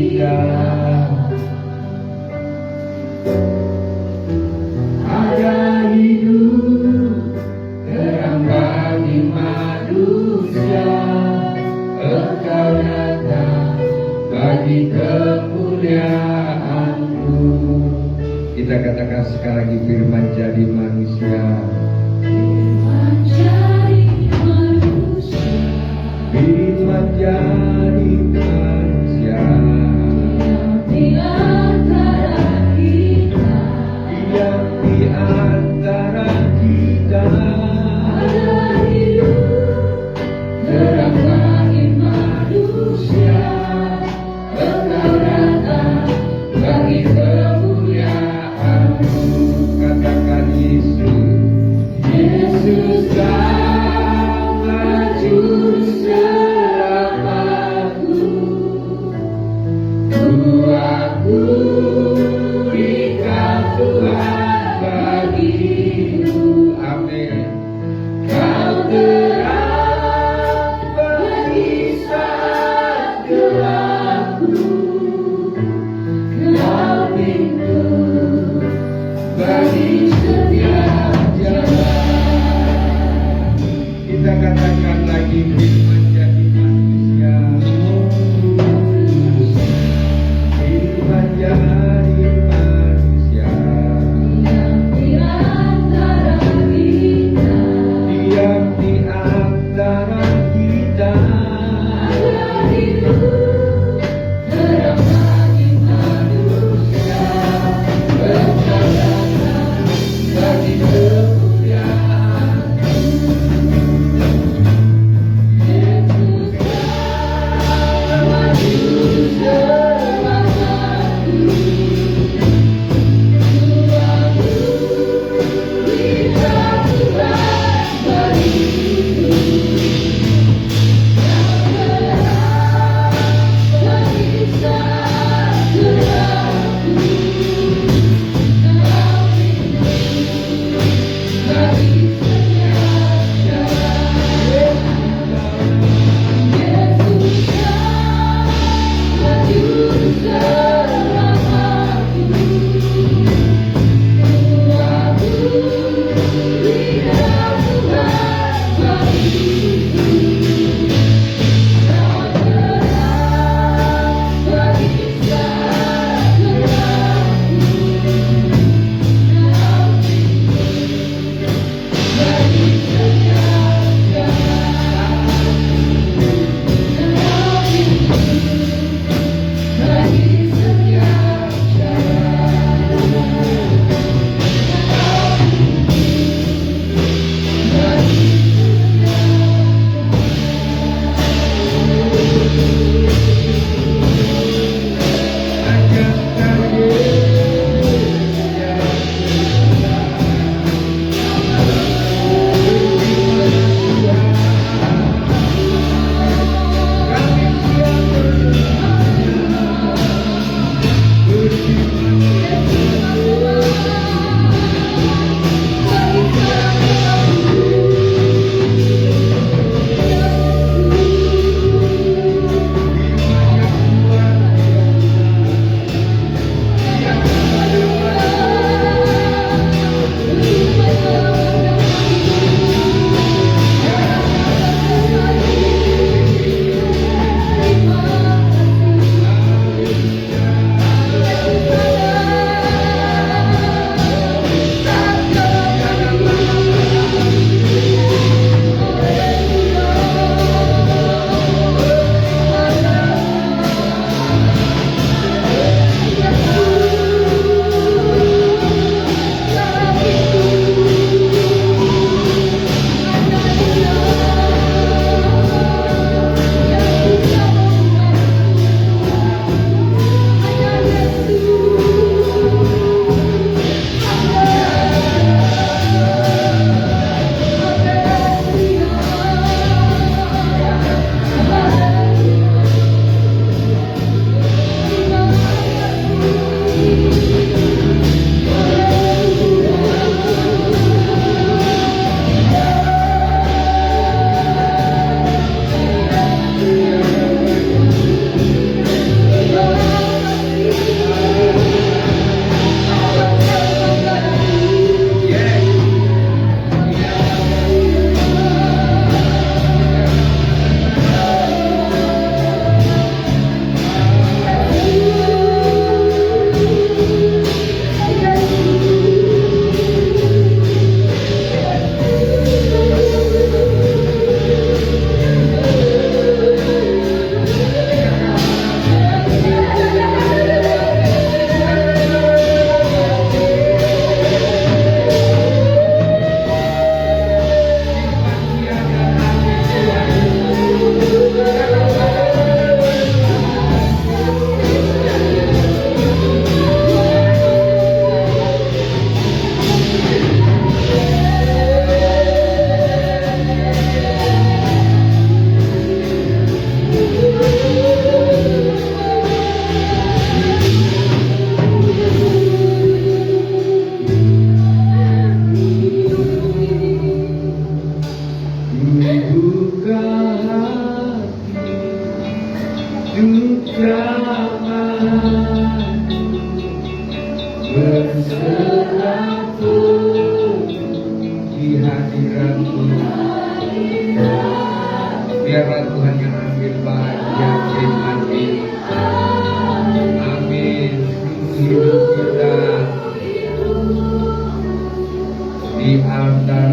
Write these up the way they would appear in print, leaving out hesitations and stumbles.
indah. Ada hidup terang bagi manusia, Engkau datang bagi kemuliaan-Mu. Kita katakan sekali lagi, firman jadi manusia. Firman jadi manusia. Firman jadi manusia. Di antara kita. Diam di antara kita. Ada hidup terang bagi manusia. Engkau datang bagi kemuliaan-Mu. Katakan Yesus. Yesus Sang Juru Selamatku. Ku akui Kau Tuhan bagiku. Amin. Kau terang bagi saat gelapku. Kau pintu bagi setiap jalan. Kita katakan lagi, firman jadi manusia. Firman jadi manusia. Di antara kita. Diam di antara kita. Ada hidup terang berserahku di hadirat-Mu. Biarlah Tuhan yang ambil bahagia firman ini. Amin. Hidup kita di altar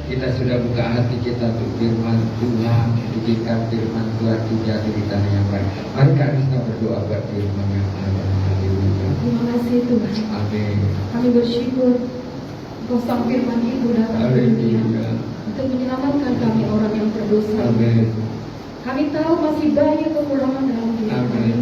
kita sudah buka hati kita untuk firman Tuhan, didikan firman Tuhan menjadi di tanah yang baik. Mari kita berdoa buat firman yang ada. Haleluya. Terima kasih Tuhan. Amin. Kami bersyukur Engkau sang firman itu datang ke dunia Haleluya. untuk menyelamatkan kami orang yang berdosa. Amin. Kami tahu masih banyak kekurangan dalam diri kami. Amin.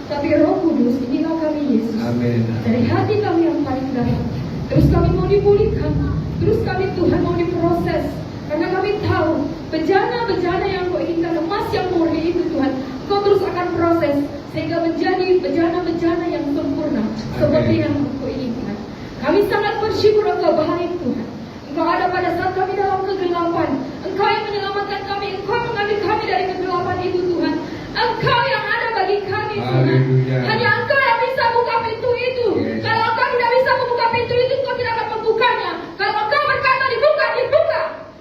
Tapi Roh Kudus, inilah kami Yesus. Amin. Dari hati kami yang paling dalam. Terus kami mau dipulihkan. Terus kami Tuhan mau diproses. Karena kami tahu bejana-bejana yang Kau inginkan, emas yang murni itu Tuhan, Kau terus akan proses sehingga menjadi bejana-bejana yang sempurna seperti yang Kau inginkan. Kami sangat bersyukur Engkau baik Tuhan. Engkau ada pada saat kami dalam kegelapan. Engkau yang menyelamatkan kami. Engkau yang mengambil kami dari kegelapan itu Tuhan. Engkau yang ada bagi kami Tuhan. Haleluya. Hanya Engkau yang bisa buka pintu itu. Yes. Kalau Engkau tidak bisa membuka pintu itu, Engkau tidak akan membukanya. Kalau Engkau berkata dibuka, dibuka.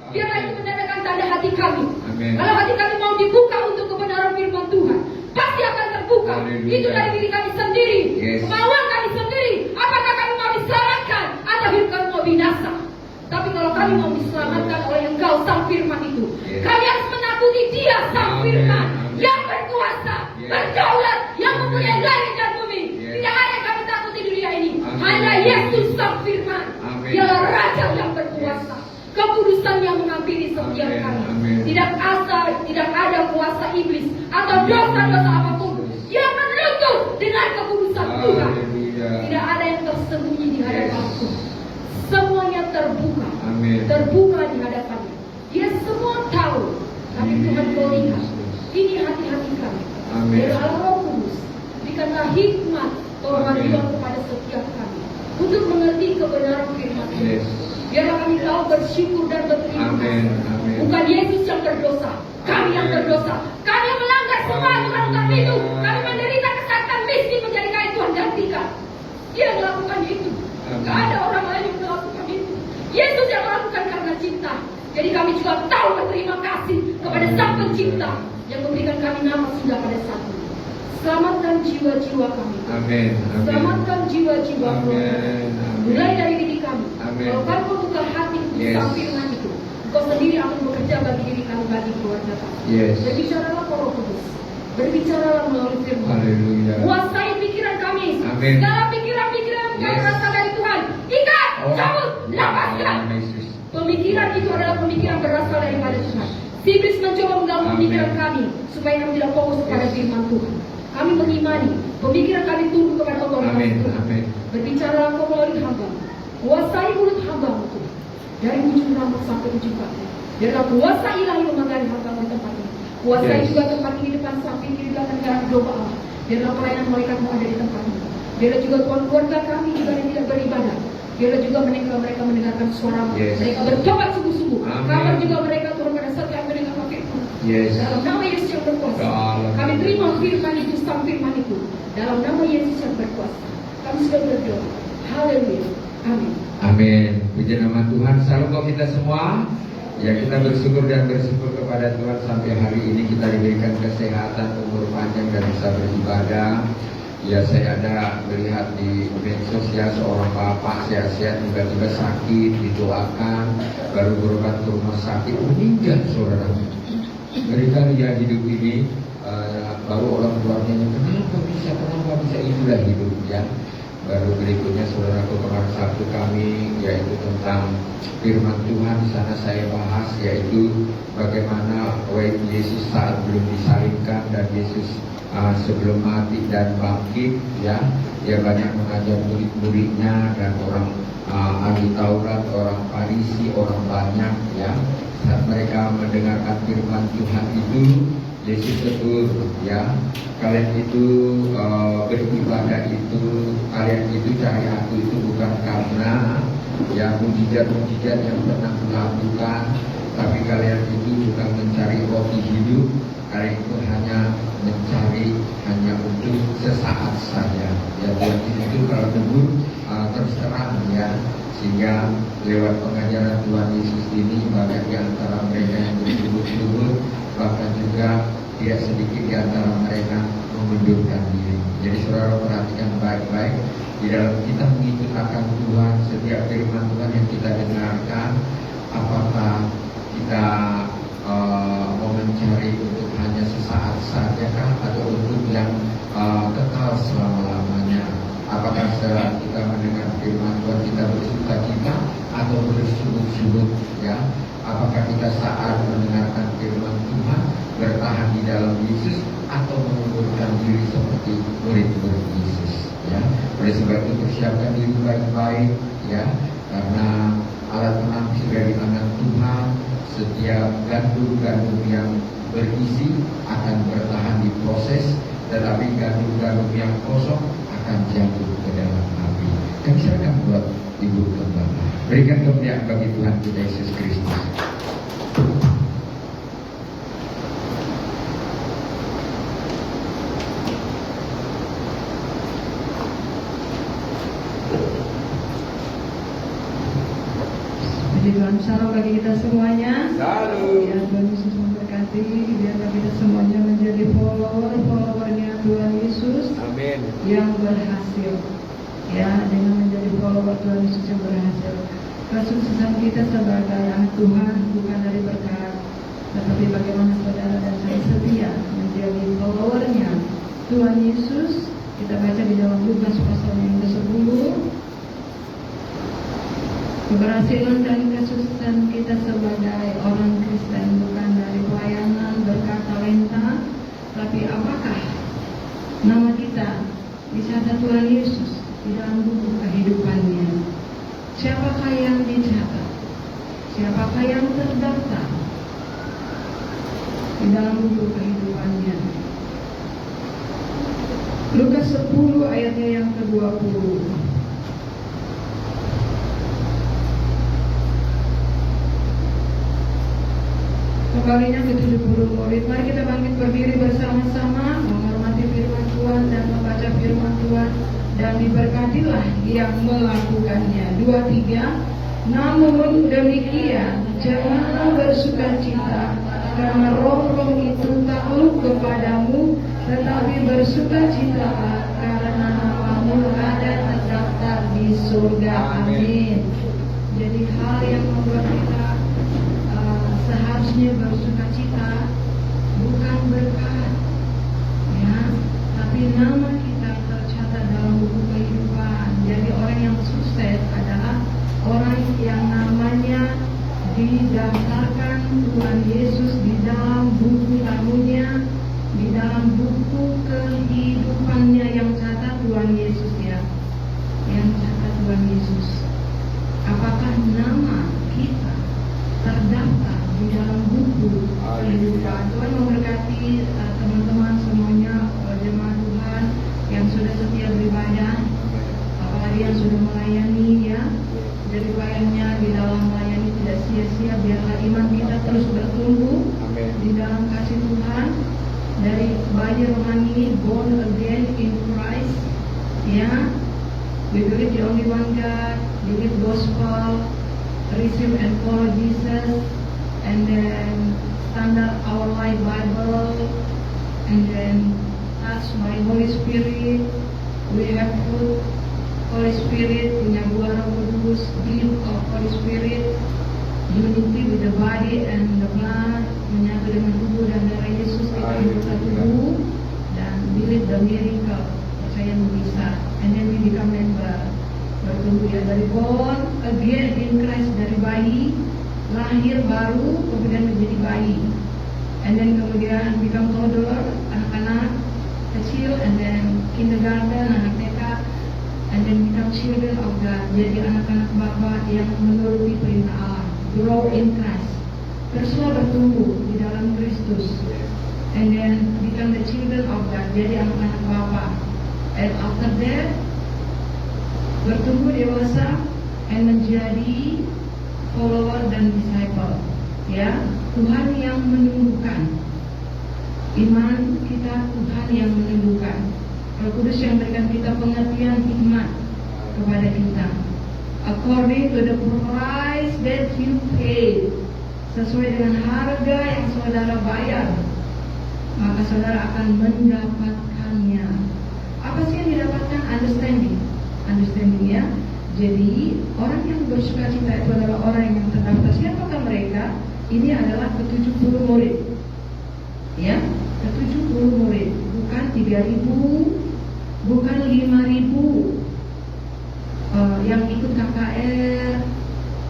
Biarlah itu menandakan tanda hati kami. Amin. Kalau hati kami mau dibuka untuk kebenaran firman Tuhan, pasti akan terbuka. Haleluya. Itu dari diri kami sendiri. Yes. Kemauan kami sendiri. Apakah kami mau diselamatkan atau hidup kami mau binasa? Tapi kalau kami mau diselamatkan oleh Engkau sang firman itu, Yes. kami harus menakuti Dia sang Amin. firman Amin. yang berkuasa, Yes. berdaulat, yang Amin. mempunyai langit dan bumi. Yes. Tidak ada yang kami takuti di dunia ini. Amin. Hanya Yesus sang firman. Amin. Dialah Raja yang berkuasa. Kekudusan yang menghampiri setiap Amin. kami. Amin. Tidak ada kuasa iblis atau dosa-dosa apapun yang menutup dengan kekudusan Tuhan. Haleluya. Tidak ada yang tersembunyi di hadapanku. Semuanya terbuka. Amin. Terbuka di hadapannya. Dia semua tahu. Tapi Tuhan Kau lihat. Ini hati-hati kami. Amin. Biarlah Roh Kudus berikanlah hikmat kemajuan Amin. kepada setiap kami untuk mengerti kebenaran firman Tuhan. Yes. Biarlah kami tahu bersyukur dan berterima Amin. kasih. Amin. Bukan Yesus yang berdosa, kami yang Amin. berdosa. Kami yang melanggar semua aturan itu. Kami menderita kesehatan miskin menjadi kaya Tuhan gantikan. Dia melakukan itu. Amin. Tidak ada orang lain yang melakukan itu. Yesus yang melakukan karena cinta. Jadi kami juga tahu berterima kasih kepada Sang Pencipta yang memberikan kami nama sudah pada saat ini. Selamatkan jiwa-jiwa kami. Amin. Amin. Selamatkan jiwa-jiwa kami. Amin. Amin. Mulai dari diri kami. Amin. Kalau kau buka hati untuk Yes. sang firman itu, Kau sendiri akan bekerja bagi diri kami, bagi keluarga kami. Yes. Berbicaralah Roh Kudus. Berbicaralah melalui firman. Haleluya. Kuasai pikiran kami. Amin. Segala pikiran-pikiran yang Yes. berasal dari Tuhan. Ikat, Oh. cabut, lepaskan. Dalam Yesus. Pemikiran itu adalah pemikiran berasal daripada Tuhan. Si iblis mencoba mengganggu Amin. pemikiran kami supaya kami tidak fokus kepada Yes. firman Tuhan. Kami mengimani pemikiran kami tunduk kepada otoritas Amin. Tuhan. Amin. Berbicara Engkau melalui hamba. Kuasai mulut hamba Tuhan. Dari ujung rambut sampai ujung kaki. Biarlah kuasa ilahi memagari hamba di tempat ini. Kuasai Yes. juga tempat ini depan samping kiri belakang dalam doa. Biarlah pelayanan malaikatmu ada di tempat ini. Biarlah juga Tuhan keluarga kami juga yang tidak beribadah. Biarlah juga mereka mendengarkan suara-Mu. Yes. Mereka bertobat sungguh-sungguh. Amin. Kabar juga mereka Tuhan pada saat kami mendengar firman-Mu. Yes. Dalam nama Yesus yang berkuasa. Dalam Kami nama terima Yesus. firman itu, firman itu. Dalam nama Yesus yang berkuasa. Kami sudah berdoa. Haleluya. Amin. Amin. Puji nama Tuhan. Salam buat kita semua. Ya, kita bersyukur dan bersyukur kepada Tuhan sampai hari ini kita diberikan kesehatan, umur panjang dan bisa beribadah. Ya, saya ada melihat di medsos ya seorang bapak sehat-sehat tiba-tiba sakit, didoakan, baru berobat ke rumah sakit, meninggal saudara. Berikan ya hidup ini baru orang tuanya kenapa bisa itulah hidup ya. Baru berikutnya saudara kemarin Sabtu kami yaitu tentang firman Tuhan. Di sana saya bahas yaitu bagaimana Yesus saat belum disalibkan dan Yesus sebelum mati dan bangkit ya, dia banyak mengajar murid-muridnya dan orang ahli Taurat, orang Farisi, orang banyak ya. Saat mereka mendengarkan firman Tuhan itu, Yesus tegur ya, kalian itu beribadah itu, kalian itu cari aku itu bukan karena ya mujizat-mujizat yang pernah melakukan, tapi kalian itu bukan mencari roti hidup, kalian itu hanya mencari hanya untuk sesaat saja. Ya Tuhan itu kalau tegur terus terang ya, sehingga lewat pengajaran Tuhan Yesus ini banyak di antara mereka yang bersungguh-sungguh, bahkan juga tidak sedikit di antara mereka mengundurkan diri. Jadi saudara perhatikan baik-baik di dalam kita mengikut akan Tuhan, setiap firman Tuhan yang kita dengarkan, apakah kita mau mencari untuk hanya sesaat saja kah, atau untuk yang kekal selama-lamanya? Apakah setelah kita mendengar firman Tuhan kita bersuka cita atau bersungut-sungut ya? Apakah kita saat mendengarkan firman Tuhan bertahan di dalam Yesus atau mengundurkan diri seperti murid-murid Yesus ya? Oleh sebab itu persiapkan diri baik-baik ya, karena alat menang sudah di tangan Tuhan. Setiap gandum-gandum yang berisi akan bertahan di proses, tetapi gandum-gandum yang kosong akan jatuh ke dalam api. Kami silakan buat Ibu Gembala. Berikan kemuliaan bagi Tuhan kita Yesus Kristus. Puji Tuhan, salam bagi kita semuanya. Salam. Ya, Tuhan Yesus memberkati. Biarlah kita semuanya menjadi follower-followernya Tuhan Yesus Amin. yang berhasil. Ya, dengan menjadi follower Tuhan Yesus yang berhasil. Kesuksesan kita sebagai anak Tuhan bukan dari berkat, tetapi bagaimana saudara dan saya setia menjadi followernya Tuhan Yesus. Kita baca di dalam Lukas pasal yang ke-10. Keberhasilan dan kesuksesan kita sebagai orang Kristen bukan dari pelayanan berkat talenta, tapi apakah nama kita dicatat Tuhan Yesus di dalam buku kehidupannya? Siapakah yang dicatat? Siapakah yang terdaftar di dalam buku kehidupannya? Lukas 10 ayatnya yang ke-20. Kembalinya ke-70 murid. Mari kita bangkit berdiri bersama-sama menghormati firman Tuhan dan membaca firman Tuhan, dan diberkatilah yang melakukannya. 2, 3. Namun demikian janganlah bersukacita karena roh-roh itu takluk kepadamu, tetapi bersukacitalah karena namamu ada terdaftar di surga. Amin. Jadi hal yang membuat kita seharusnya bersukacita bukan berkat ya, tapi nama kita tercatat dalam buku kehidupan. Jadi orang yang sukses adalah orang yang namanya didaftarkan Tuhan Yesus di dalam buku tamunya, di dalam buku kehidupannya yang catat Tuhan Yesus ya, yang catat Tuhan Yesus. Apakah nama kita terdaftar di dalam buku kehidupan body rohani, born again in Christ. Ya, we believe the only one God, believe gospel, receive and follow Jesus, and then standard our life Bible, and then touched by Holy Spirit. We have food, Holy Spirit, punya buah Roh Kudus, gift of Holy Spirit, unity with the body and the blood, menyatu dengan tubuh dan darah Yesus, kita hidup satu tubuh, dan believe the miracle, percaya mujizat, and then we become member, bertumbuh ya, dari born again in Christ, dari bayi, lahir baru, kemudian menjadi bayi, and then kemudian become toddler, anak-anak kecil, and then kindergarten, anak TK, and then become children of God, jadi anak-anak Bapa yang menuruti perintah Allah, grow in Christ, teruslah bertumbuh di dalam Kristus, and then become the children of God, jadi anak-anak Bapa, and after that bertumbuh dewasa and menjadi follower dan disciple, ya, Tuhan yang menumbuhkan iman kita, Tuhan yang menumbuhkan, Roh Kudus yang berikan kita pengertian hikmat kepada kita, according to the price that you paid, sesuai dengan harga yang saudara bayar, maka saudara akan mendapatkannya. Apa sih yang didapatkan? Understanding ya. Jadi orang yang bersuka cita itu adalah orang yang terdaftar. Siapakah mereka? Ini adalah ke-70 murid, ya, ke-70 murid, bukan 3.000, bukan 5.000 yang ikut KKR,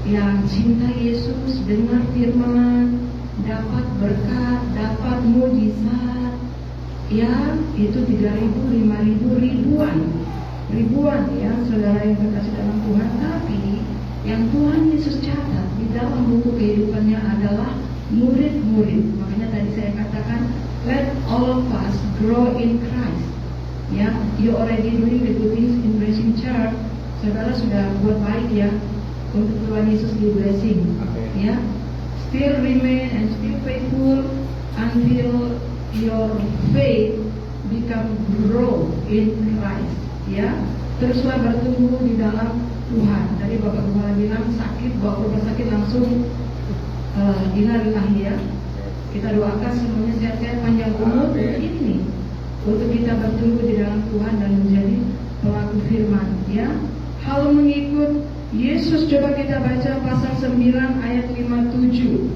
yang cinta Yesus, dengar firman, dapat berkat, dapat mujizat, ya, itu 3.000, 5.000, ribuan ya saudara yang terkasih dalam Tuhan. Tapi yang Tuhan Yesus catat di dalam buku kehidupannya adalah murid-murid. Makanya tadi saya katakan, let all of us grow in Christ. Ya, you already doing the good things in Blessing Church. Saudara sudah buat baik ya untuk Tuhan Yesus di blessing. Ya, still remain and still faithful until your faith become grow in Christ. Ya, teruslah bertumbuh di dalam Tuhan. Tadi Bapak Gembala bilang sakit, bawa rumah sakit langsung innalillahi ya. Kita doakan semuanya sehat-sehat, panjang umur. Ini untuk kita bertumbuh di dalam Tuhan dan menjadi pelaku firman. Ya, hal mengikut Yesus. Coba kita baca pasal 9 ayat 57.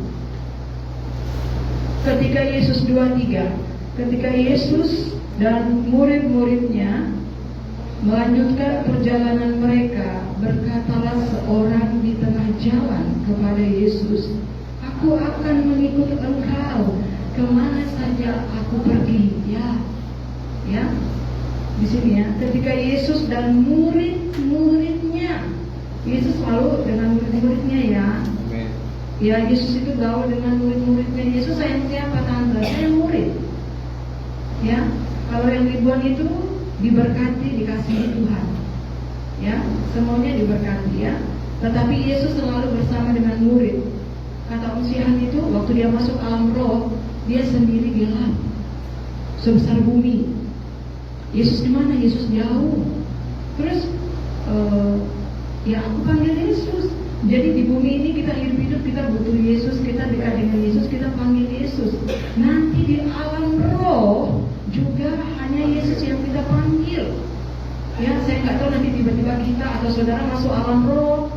Ketika Yesus 23, ketika Yesus dan murid-muridnya melanjutkan perjalanan mereka, berkatalah seorang di tengah jalan kepada Yesus, "Aku akan mengikut Engkau kemana saja aku pergi." Ya, di sini ya. Ketika Yesus dan murid-muridnya, Yesus selalu dengan murid-muridnya ya. Ya, Yesus itu gaul dengan murid-muridnya. Yesus sayang siapa tante? Saya murid. Ya, kalau yang ribuan itu diberkati, dikasihi Tuhan, ya, semuanya diberkati ya. Tetapi Yesus selalu bersama dengan murid. Kata usihan itu, waktu dia masuk alam roh, dia sendiri gelap, sebesar bumi. Yesus di mana? Yesus jauh. Terus, ya aku panggil Yesus. Jadi di bumi ini kita hidup, kita butuh Yesus, kita dekat dengan Yesus, kita panggil Yesus. Nanti di alam roh juga hanya Yesus yang kita panggil. Ya, saya nggak tahu nanti tiba-tiba kita atau saudara masuk alam roh,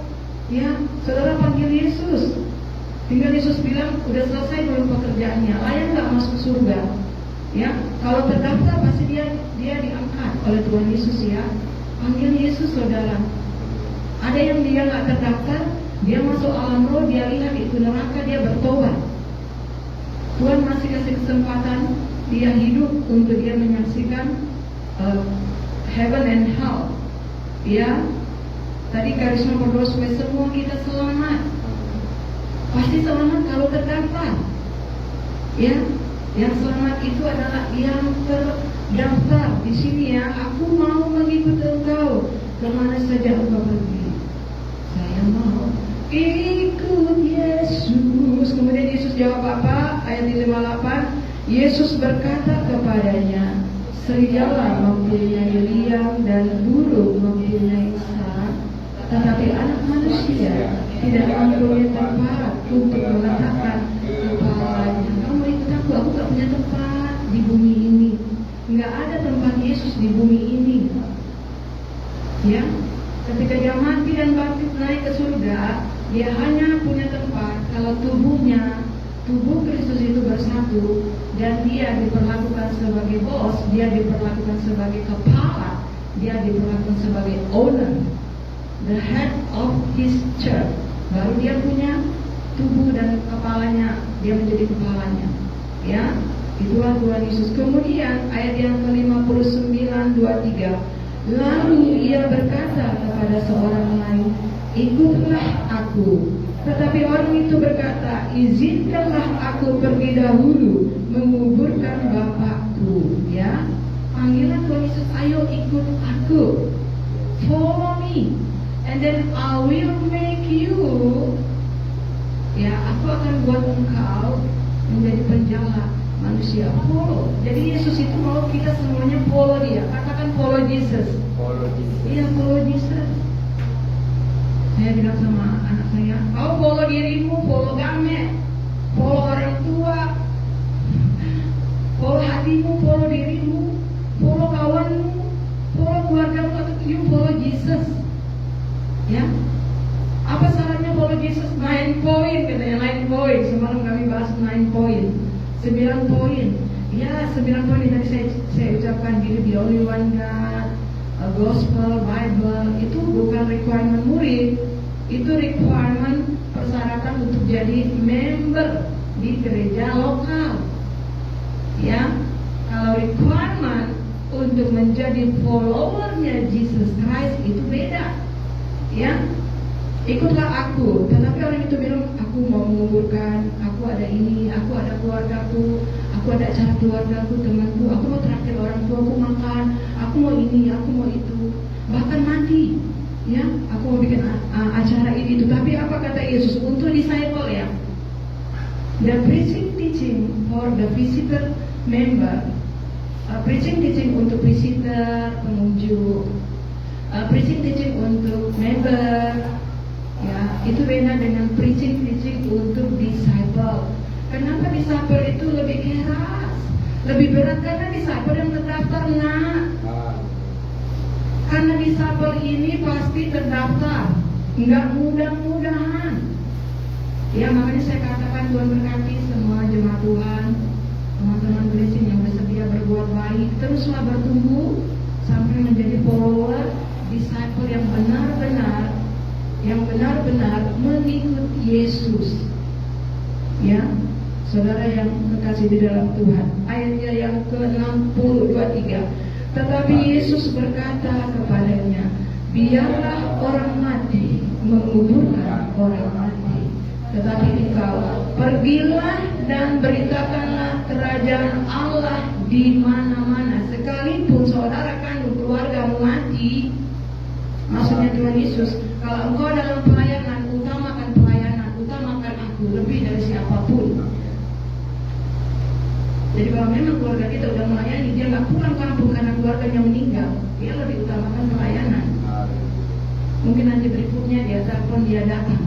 ya, saudara panggil Yesus. Tinggal Yesus bilang, udah selesai belum pekerjaannya, layak nggak masuk surga? Ya, kalau terdaftar pasti dia diangkat oleh Tuhan Yesus ya. Panggil Yesus saudara. Ada yang dia nggak terdaftar, dia masuk alam roh, dia lihat itu neraka, dia bertobat. Tuhan masih kasih kesempatan dia hidup untuk dia menyaksikan heaven and hell. Ya, tadi karisma berdoa supaya semua kita selamat. Pasti selamat kalau terdaftar. Ya, yang selamat itu adalah yang terdaftar di sini ya. Aku mau mengikut Engkau kemana saja Engkau pergi. Saya mau ikut Yesus. Kemudian Yesus jawab apa? Ayat 58. Yesus berkata kepadanya, serigala mempunyai liang dan burung mempunyai sarang, tetapi anak manusia tidak mempunyai tempat untuk meletakkan kepalanya. Kamu ikut aku gak punya tempat di bumi ini. Nggak ada tempat Yesus di bumi ini. Ya, ketika dia mati dan bangkit naik ke surga, dia hanya punya tempat kalau tubuh Kristus itu bersatu dan dia diperlakukan sebagai bos, dia diperlakukan sebagai kepala, dia diperlakukan sebagai owner, the head of his church. Baru dia punya tubuh dan kepalanya, dia menjadi kepalanya. Ya, itulah Tuhan Yesus. Kemudian ayat yang ke-59 23. Lalu ia berkata kepada seorang lain, ikutlah aku. Tetapi orang itu berkata, izinkanlah aku pergi dahulu menguburkan bapakku. Ya, panggilan Tuhan Yesus, ayo ikut aku, follow me, and then I will make you. Ya, aku akan buat engkau menjadi penjala manusia. Follow. Jadi Yesus itu mau kita semuanya follow dia. Katakan follow Jesus. Follow Jesus. Iya, follow Jesus. Saya bilang sama anak saya, kau follow dirimu, follow game, follow orang tua, follow hatimu, follow dirimu, follow kawanmu, follow keluargamu, atau you follow Jesus. Ya, apa sarannya follow Jesus? 9 poin katanya, 9 poin. Semalam kami bahas 9 poin, 9 poin. Ya, 9 poin yang tadi saya ucapkan, diri the only one God, gospel, Bible. Itu bukan requirement murid, itu requirement persyaratan untuk jadi member di gereja lokal. Ya, kalau requirement untuk menjadi followernya Jesus Christ itu beda. Ya, ikutlah aku. Tetapi orang itu bilang, aku mau menguburkan, aku ada ini, aku ada keluargaku, aku ada acara keluargaku, temanku, aku mau traktir orang tuaku makan, aku mau ini, aku mau itu, bahkan mati. Ya, aku mau bikin acara ini itu. Tapi apa kata Yesus untuk disciple? Ya, the preaching teaching for the visitor member, preaching teaching untuk visitor, pengunjung, preaching teaching untuk member. Ya, itu beda dengan preaching teaching untuk disciple. Kenapa disciple itu lebih keras, lebih berat? Karena disciple yang terdaftar, nak. Karena disciple ini pasti terdaftar, nggak mudah-mudahan. Ya, makanya saya katakan Tuhan berkati semua jemaat Tuhan, teman-teman blessing yang bersedia berbuat baik, teruslah bertumbuh sampai menjadi follower, disciple yang benar-benar mengikut Yesus. Ya, saudara yang terkasih di dalam Tuhan, ayatnya yang ke-60 23. Tetapi Yesus berkata kepadanya, biarlah orang mati menguburkan orang mati, tetapi engkau pergilah dan beritakanlah kerajaan Allah di mana-mana. Sekalipun saudara kandung keluargamu mati, maksudnya Tuhan Yesus, kalau engkau dalam pelayanan, utamakan aku lebih dari siapapun. Jadi kalau memang keluarga kita udah melayani, dia nggak pulang kampung karena keluarganya meninggal, dia lebih utamakan pelayanan. Mungkin nanti berikutnya dia telepon, dia datang.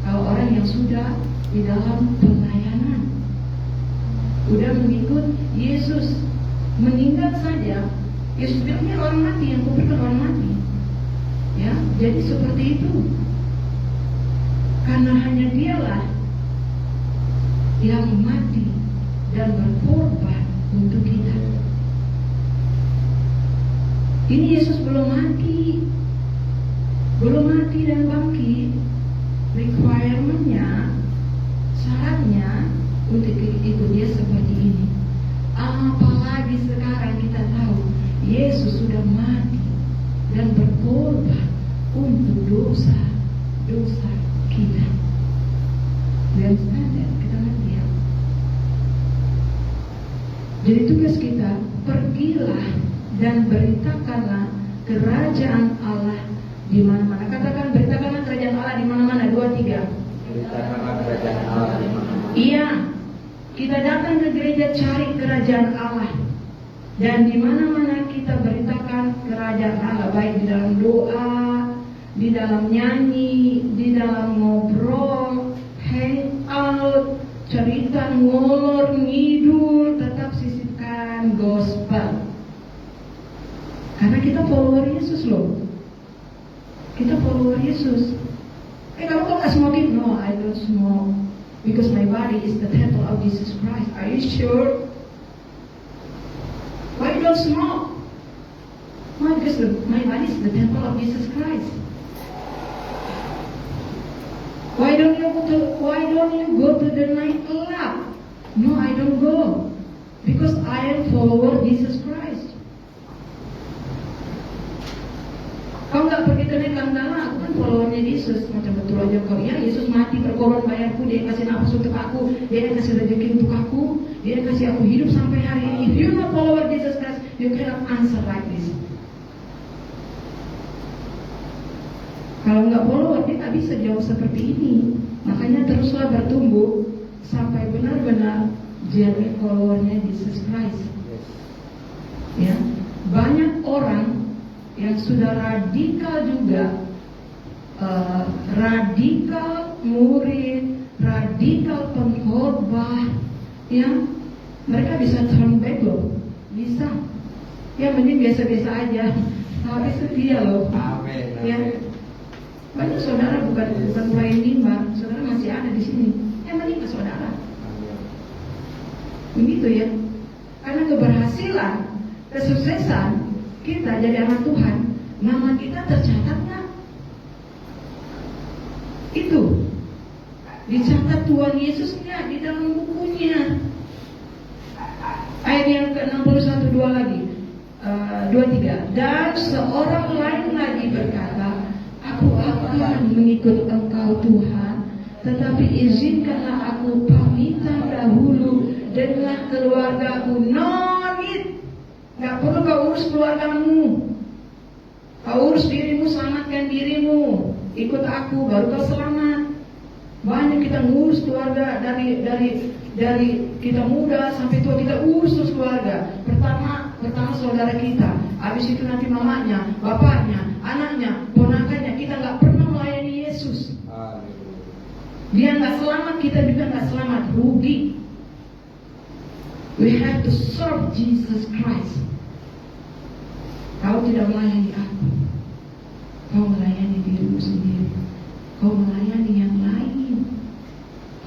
Kalau orang yang sudah di dalam pelayanan, udah mengikut Yesus, meninggal saja, Yesus bilangnya orang mati, yang kuburkan orang mati. Ya, jadi seperti itu. Karena hanya dialah yang mati dan berkorban untuk kita. Ini Yesus belum mati dan bangkit. Requirementnya, syaratnya untuk ikut dia seperti ini. Apalagi sekarang kita tahu Yesus sudah mati dan berkorban untuk dosa kita. Dan standar kita ngerti ya. Jadi tugas kita, pergilah dan beritakanlah kerajaan Allah di mana-mana. Katakan, beritakanlah kerajaan Allah di mana-mana. 2, 3. Beritakanlah kerajaan Allah di mana-mana. Iya, Kita datang ke gereja cari kerajaan Allah. Dan di mana-mana kita beritakan kerajaan Allah, baik di dalam doa, di dalam nyanyi, di dalam ngobrol, hangout, cerita ngolor ngidul, tetap sisipkan gospel. Karena kita follower Yesus loh. Kita follower Yesus. Kamu kok gak smoking? No, I don't smoke. Because my body is the temple of Jesus Christ. Are you sure? Why you don't smoke? Why? Because my body is the temple of Jesus Christ. Why don't you go to the nightclub? No, I don't go. Because I am follower Jesus Christ. Kau nggak pergi ke nightclub, aku kan followernya Yesus. Macam betul aja kau. Ya, Yesus mati berkorban bayarku, dia kasih nafas untuk aku, dia kasih rezeki untuk aku, dia kasih aku hidup sampai hari ini. If you not follower Jesus Christ, you cannot answer like this. Kalau nggak follower, dia nggak bisa jawab seperti ini. Makanya teruslah bertumbuh sampai benar-benar jadi followernya Jesus Christ. Ya, banyak orang yang sudah radikal juga, radikal murid, radikal pengkhotbah, ya, mereka bisa turn back loh, bisa. Ya mending biasa-biasa aja, tapi setia loh. Amin. Ya, banyak saudara bukan pelayan mimbar, saudara masih ada di sini. Yang penting ke saudara. Begitu ya. Karena keberhasilan, kesuksesan kita jadi anak Tuhan, nama kita tercatat nggak? Itu dicatat Tuhan Yesus nggak di dalam bukunya? Ayat yang ke-61 23. Dan seorang lain lagi berkata, aku akan mengikut Engkau Tuhan, tetapi izinkanlah aku pamitan dahulu dengan keluargaku. Nonit, nggak perlu kau urus keluargamu, kau urus dirimu, selamatkan dirimu, ikut aku baru kau selamat. Banyak kita ngurus keluarga dari kita muda sampai tua, kita urus terus keluarga. Pertama saudara kita, habis itu nanti mamanya, bapaknya, anaknya, ponakannya. Kita nggak pernah melayani Yesus. Dia nggak selamat, kita juga nggak selamat, rugi. We have to serve Jesus Christ. Kau tidak melayani aku, kau melayani dirimu sendiri. Kau melayani yang lain,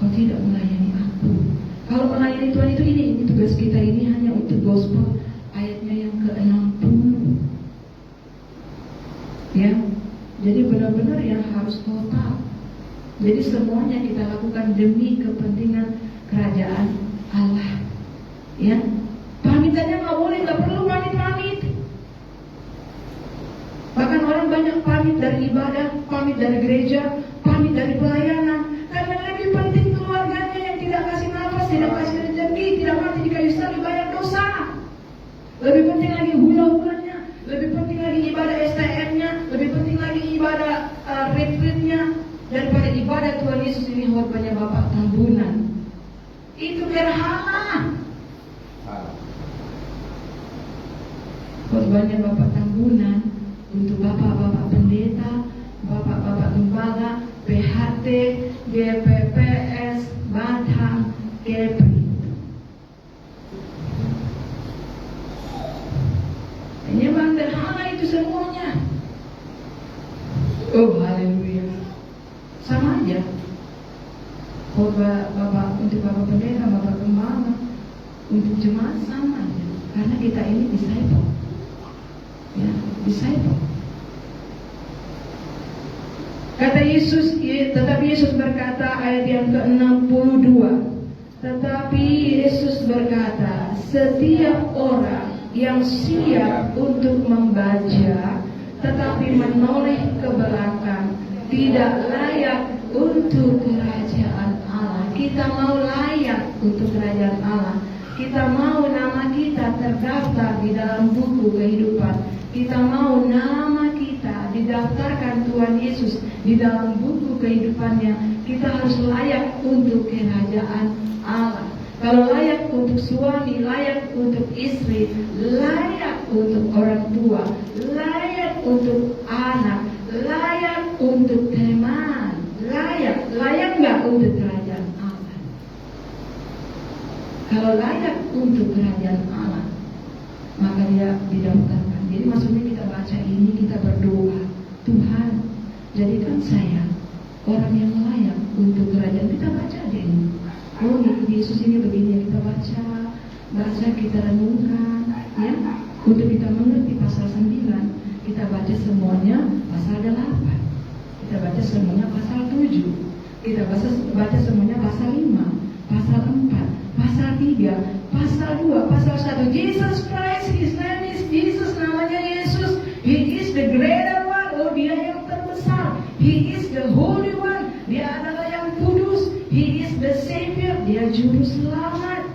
kau tidak melayani aku. Kalau melayani Tuhan itu ini tugas kita ini hanya untuk gospel. Ayatnya yang ke-60. Ya, jadi benar-benar yang harus total. Jadi semuanya kita lakukan demi kepentingan kerajaan Allah. Ya, pamitannya nggak boleh, nggak perlu pamit. Bahkan orang banyak pamit dari ibadah, pamit dari gereja, pamit dari pelayanan, karena lebih penting keluarganya yang tidak kasih nafas, tidak kasih rezeki, tidak mati di kayu salib, bayar dosa. Lebih penting lagi hula-hulanya, lebih penting lagi ibadah STM-nya, lebih penting lagi ibadah retreat-nya daripada ibadah Tuhan Yesus ini. Khotbahnya Bapak Tambunan itu berhala. Khotbahnya Bapak Tambunan untuk bapak-bapak pendeta, bapak-bapak gembala, PHT, GPPS, Batam, Kepri. Menyembah berhala itu semuanya. Oh haleluya. Sama aja. Khotbah bapak untuk bapak pendeta, bapak gembala, untuk jemaat sama aja. Karena kita ini disciple. Ya, disciple. Kata Yesus, tetapi Yesus berkata, ayat yang ke-62. Tetapi Yesus berkata, setiap orang yang siap untuk membaca tetapi menoleh ke belakang tidak layak untuk kerajaan Allah. Kita mau layak untuk kerajaan Allah. Kita mau nama kita terdaftar di dalam buku kehidupan. Kita mau nama kita didaftarkan Tuhan Yesus di dalam buku kehidupannya. Kita harus layak untuk kerajaan Allah. Kalau layak untuk suami, layak untuk istri, layak untuk orang tua, layak untuk anak, layak untuk teman, layak nggak untuk kerajaan Allah? Kalau layak untuk kerajaan Allah, maka dia didaftarkan. Jadi maksudnya kita baca ini, kita berdoa, Tuhan, jadikan saya orang yang layak untuk kerajaan. Kita baca deh ini. Oh, Yesus ini begini, kita baca, kita renungkan, ya. Untuk kita mengerti pasal 9, kita baca semuanya pasal 8, kita baca semuanya pasal 7, kita baca semuanya pasal 5, pasal 4, pasal 3, pasal 2, pasal 1. Jesus Christ, His name is Jesus, namanya Yesus. He is the greater one, oh dia yang terbesar. He is the holy one, dia adalah yang kudus. He is the Savior, dia juru selamat.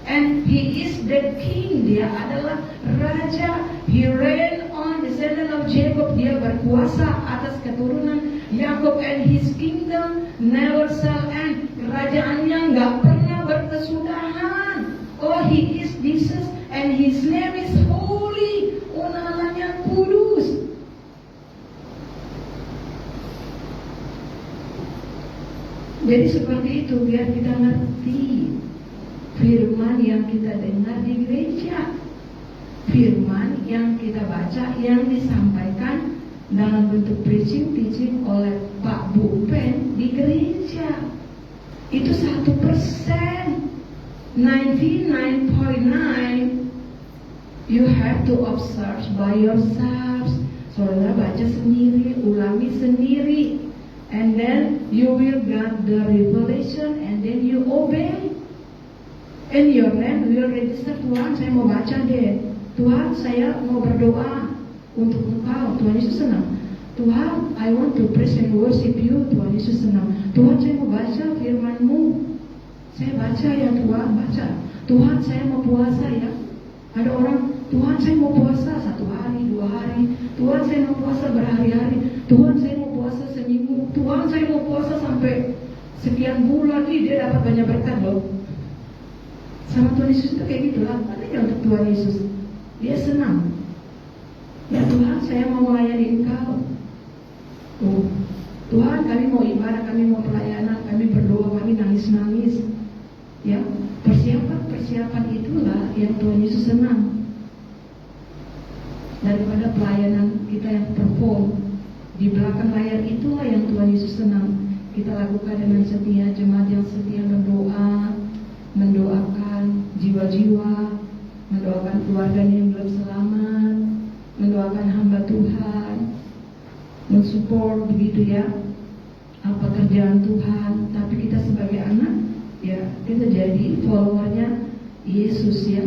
And He is the King, dia adalah Raja. He reign on descendant of Jacob, dia berkuasa atas keturunan Yakub. And His kingdom never shall end, kerajaannya nggak pernah berkesudahan. Oh, He is Jesus and His name is holy, oh namanya kudus. Jadi seperti itu biar kita ngerti firman yang kita dengar di gereja, firman yang kita baca, yang disampaikan dalam bentuk preaching oleh Pak Bu Pen di gereja. Itu 1%, 99.9 you have to observe by yourselves. Saudara baca sendiri, ulangi sendiri. And then you will get the revelation and then you obey. And your name will register. Tuhan, saya mau baca deh. Tuhan, saya mau berdoa untuk Engkau. Tuhan Yesus senang. Tuhan, I want to praise and worship you. Tuhan Yesus senang. Tuhan, saya mau baca firman-Mu. Saya baca ya Tuhan, baca. Tuhan, saya mau puasa ya. Ada orang, Tuhan saya mau puasa 1 hari, 2 hari. Tuhan saya mau puasa berhari-hari. Tuhan saya mau puasa seminggu. Tuhan saya mau puasa sampai sekian bulan. Dia dapat banyak berkat loh. Sama Tuhan Yesus itu kayak gitu lah. Artinya untuk Tuhan Yesus, dia senang. Ya Tuhan, saya mau melayani Engkau. Tuhan, kami mau ibadah, kami mau pelayanan, kami berdoa, kami nangis-nangis. Ya, persiapan itulah yang Tuhan Yesus senang. Daripada pelayanan kita yang perform di belakang layar, itulah yang Tuhan Yesus senang. Kita lakukan dengan setia, jemaat yang setia berdoa, mendoakan jiwa-jiwa, mendoakan keluarganya yang belum selamat, mendoakan hamba Tuhan, mensupport begitu ya pekerjaan Tuhan. Tapi kita sebagai anak, ya kita jadi followernya Yesus ya.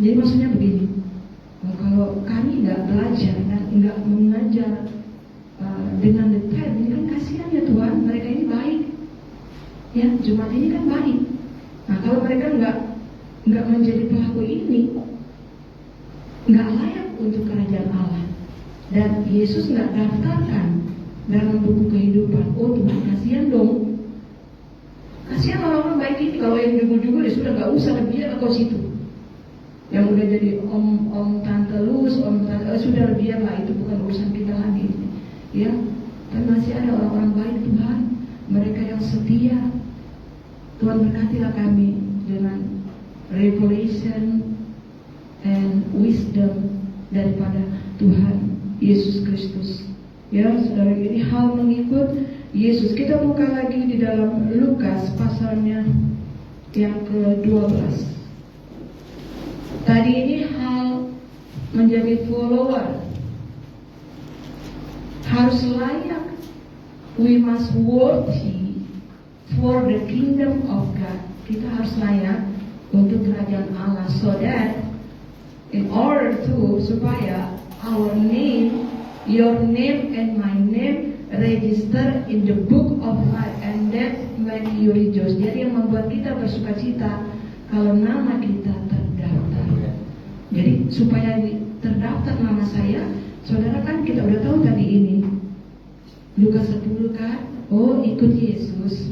Jadi maksudnya begini, kalau kami nggak belajar dan nggak mengajar dengan detail, ini kan kasihan ya Tuhan, mereka ini baik ya, jemaat ini kan baik. Nah kalau mereka nggak menjadi pelaku ini, nggak layak untuk kerajaan Allah. Dan Yesus nggak daftarkan dalam buku kehidupan. Oh Tuhan, kasihan dong. Kasihan orang-orang baik ini. Kalau yang jujur-jujur ya sudah nggak usah, biar kau situ. Yang udah jadi om tante lus, om tante sudah biarlah, itu bukan urusan kita lagi. Ya, dan masih ada orang-orang baik Tuhan, mereka yang setia. Tuhan berkatilah kami dengan revelation and wisdom daripada Tuhan Yesus Kristus. Ya, saudara, ini hal mengikut Yesus. Kita buka lagi di dalam Lukas pasalnya yang ke-12. Tadi ini hal menjadi follower, harus layak. We must worthy for the kingdom of God. Kita harus layak untuk kerajaan Allah, so that in order to, supaya our name, your name and my name register in the book of life, and that make you rejoice. Jadi yang membuat kita bersukacita kalau nama kita terdaftar. Jadi supaya terdaftar nama saya, saudara kan kita udah tahu tadi ini Lukas 10 kan, oh ikut Yesus,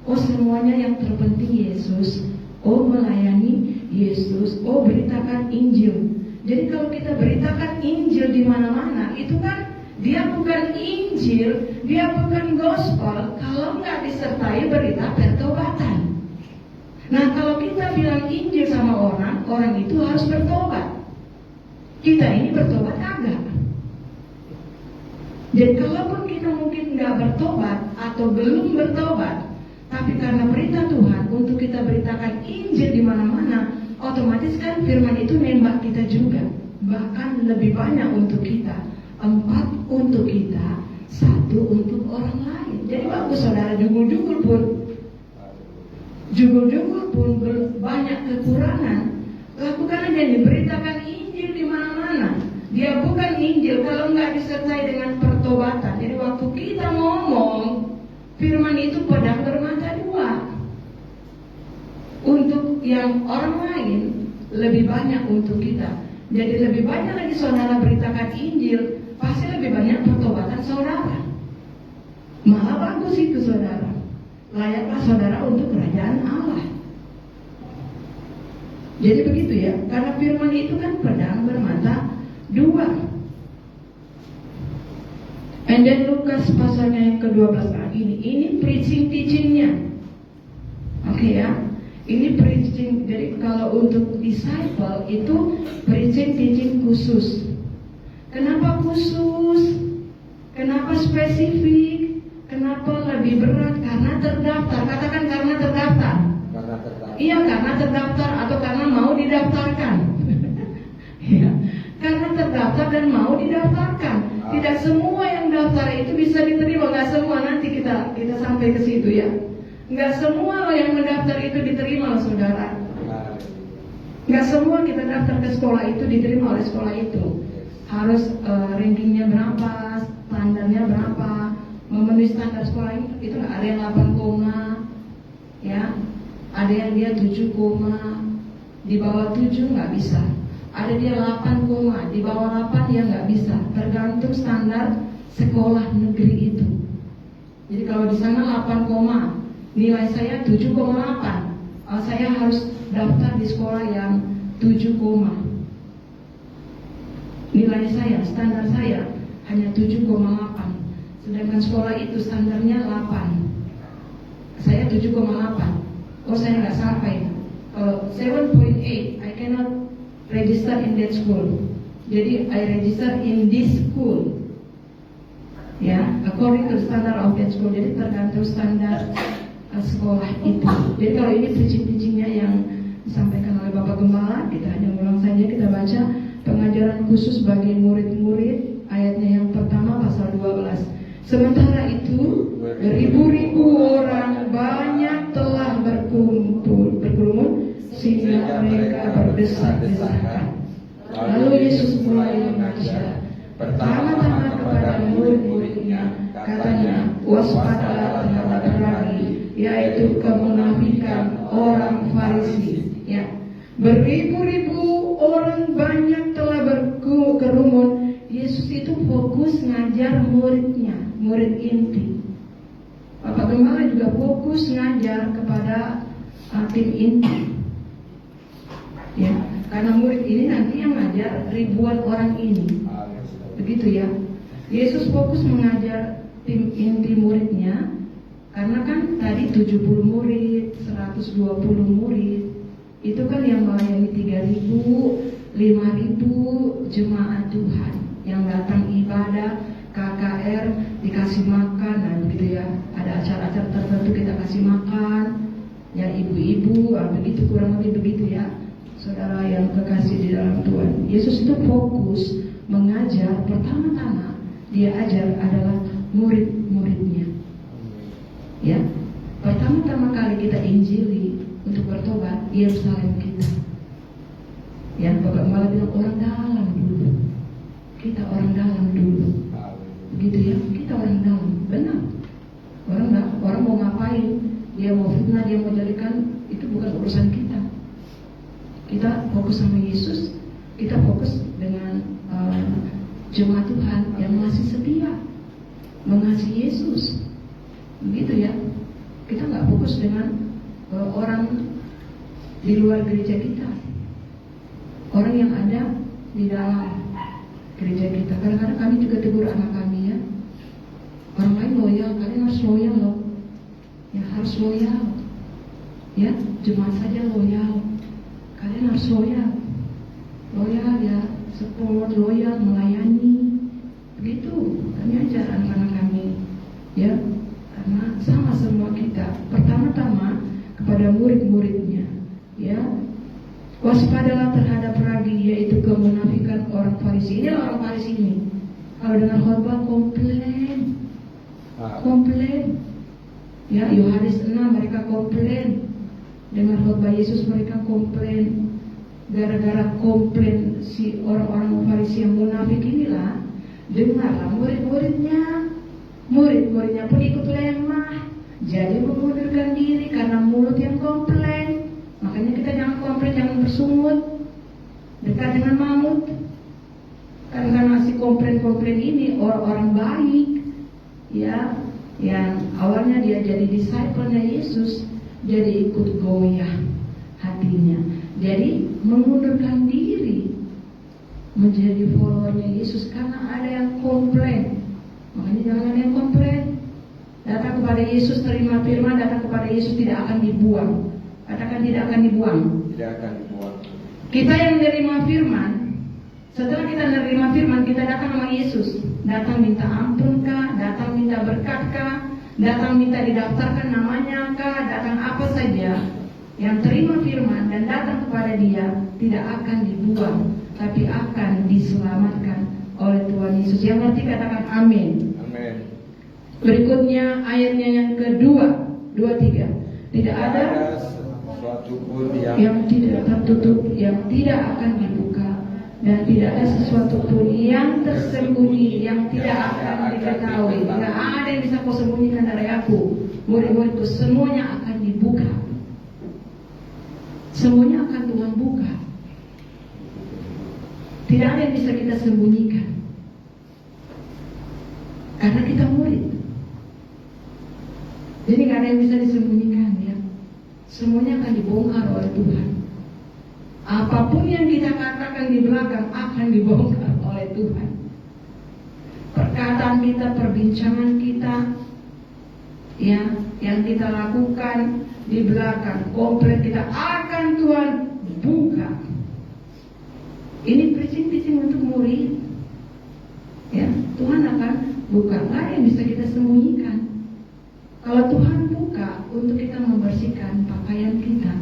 oh semuanya yang terpenting Yesus, oh melayani Yesus, oh beritakan Injil. Jadi kalau kita beritakan Injil di mana-mana, itu kan dia bukan Injil, dia bukan gospel kalau nggak disertai berita pertobatan. Nah kalau kita bilang Injil sama orang, orang itu harus bertobat. Kita ini bertobat agak. Jadi kalaupun kita mungkin nggak bertobat atau belum bertobat, tapi karena perintah Tuhan untuk kita beritakan Injil di mana-mana, otomatis kan firman itu nembak kita juga. Bahkan lebih banyak untuk kita, 4 untuk kita, 1 untuk orang lain. Jadi bagus saudara, jugul-jugul pun banyak kekurangan. Lakukan aja nih, beritakan Injil di mana-mana. Dia bukan Injil kalau nggak disertai dengan pertobatan. Jadi waktu kita ngomong, firman itu pedang bermata 2. Untuk yang orang lain, lebih banyak untuk kita. Jadi lebih banyak lagi saudara beritakan Injil, pasti lebih banyak pertobatan saudara. Malah bagus itu saudara. Layaklah saudara untuk kerajaan Allah. Jadi begitu ya, karena firman itu kan pedang bermata 2. And then Lukas pasalnya yang ke-12 ini preaching teachingnya. Oke ya, ini preaching. Jadi kalau untuk disciple itu preaching teaching khusus. Kenapa khusus? Kenapa spesifik? Kenapa lebih berat? Karena terdaftar. Katakan karena terdaftar. Karena terdaftar. Iya, karena terdaftar atau karena mau didaftarkan. Ya, karena terdaftar dan mau didaftarkan. Tidak semua yang daftar itu bisa diterima. Nggak semua, nanti kita sampai ke situ ya. Nggak semua yang mendaftar itu diterima loh saudara. Nggak semua kita daftar ke sekolah itu diterima oleh sekolah itu. Harus rankingnya berapa, standarnya berapa, memenuhi standar sekolah itu nggak ada yang 8, ya, ada yang dia 7, di bawah 7 nggak bisa. Ada dia 8, di bawah 8 dia nggak bisa. Tergantung standar sekolah negeri itu. Jadi kalau di sana 8, nilai saya 7,8, saya harus daftar di sekolah yang 7, nilai saya, standar saya hanya 7,8. Sedangkan sekolah itu standarnya 8. Saya 7,8. Oh saya nggak sampai. 7.8, I cannot register in that school. Jadi I register in this school. Ya, according to the standard of that school. Jadi tergantung standar sekolah itu. Jadi kalau ini preaching-preachingnya yang disampaikan oleh Bapak Gembala, kita hanya ulang saja, kita baca pengajaran khusus bagi murid-murid, ayatnya yang pertama pasal 12. Sementara itu ribu-ribu orang banyak telah berkerumun sehingga mereka berdesak-desakan. Lalu Yesus mulai mengajar pertama-tama kepada murid-muridnya, katanya, waspadalah terhadap ragi, yaitu kemunafikan orang Farisi. Ya, beribu-ribu orang banyak telah berkerumun. Yesus itu fokus ngajar muridnya, murid inti. Bapak Gembala juga fokus ngajar kepada tim inti. Ya, karena murid ini nanti yang ngajar ribuan orang ini. Begitu ya. Yesus fokus mengajar tim inti muridnya, karena kan tadi 70 murid, 120 murid, itu kan yang melayani 3.000, 5.000 jemaat Tuhan yang datang ibadah, KKR, dikasih makan, nah begitu ya. Ada acara-acara tertentu kita kasih makan, ya ibu-ibu, begitu, kurang lebih begitu ya, saudara yang kekasih di dalam Tuhan. Yesus itu fokus mengajar, pertama-tama dia ajar adalah murid-muridnya. Ya, pertama-tama kali kita injili untuk bertobat Yerusalem kita. Ya, Bapak malah bilang orang dalam dulu. Kita orang dalam dulu. Begitu ya, kita orang dalam. Benar. Orang mau ngapain? Dia mau fitnah, dia mau jadikan, itu bukan urusan kita. Kita fokus sama Yesus. Kita fokus dengan jemaat Tuhan yang masih setia mengasihi Yesus. Begitu ya. Kita nggak fokus dengan orang di luar gereja kita, orang yang ada di dalam gereja kita. Kadang-kadang kami juga tegur anak kami ya, orang lain loyal, kalian harus loyal loh, ya harus loyal, ya jemaat saja loyal, kalian harus loyal ya, support, loyal, melayani, begitu kami ajar anak-anak kami, ya karena sama semua kita. Pertama-tama kepada murid-muridnya, ya waspadalah terhadap ragi, yaitu kemunafikan orang Farisi. Ini orang Farisi ini, kalau dengar khotbah komplain, ya Yohanes 6 mereka komplain, dengar khotbah Yesus mereka komplain. Gara-gara komplain si orang-orang Farisi yang munafik inilah, dengarlah murid-muridnya pun ikut lemah, jadi mengundurkan diri karena mulut yang komplain. Makanya kita jangan komplain, jangan bersungut, dekat dengan maut. Karena si komplain ini orang-orang baik, ya, yang awalnya dia jadi disciple-nya Yesus, jadi ikut goyah hatinya, jadi mengundurkan diri menjadi followernya Yesus karena ada yang komplain. Makanya jangan ada yang komplain. Datang kepada Yesus, terima firman, datang kepada Yesus tidak akan dibuang. Katakan tidak akan dibuang. Tidak akan dibuang. Kita yang menerima firman, setelah kita menerima firman, kita datang sama Yesus. Datang minta ampun kah, datang minta berkat kah, datang minta didaftarkan namanya kah, datang apa saja. Yang terima firman dan datang kepada Dia tidak akan dibuang, tapi akan diselamatkan oleh Tuhan Yesus. Yang ngerti katakan amin. Amin. Berikutnya ayatnya yang kedua, 23. Tidak ada sesuatu pun yang tidak tertutup, yang tidak akan dibuka, dan tidak ada sesuatu pun yang tersembunyi, yang tidak akan diketahui. Tidak ada yang bisa kau sembunyikan dari aku, murid-muridku, semuanya akan dibuka. Semuanya akan Tuhan buka. Tidak ada yang bisa kita sembunyikan, karena kita murid. Jadi tidak ada yang bisa disembunyikan ya. Semuanya akan dibongkar oleh Tuhan. Apapun yang kita katakan di belakang akan dibongkar oleh Tuhan. Perkataan kita, perbincangan kita, ya, yang kita lakukan di belakang, komplain kita akan Tuhan buka. Ini preaching untuk murid. Ya, Tuhan akan buka. Nggak ada yang bisa kita sembunyikan. Kalau Tuhan buka untuk kita membersihkan pakaian kita,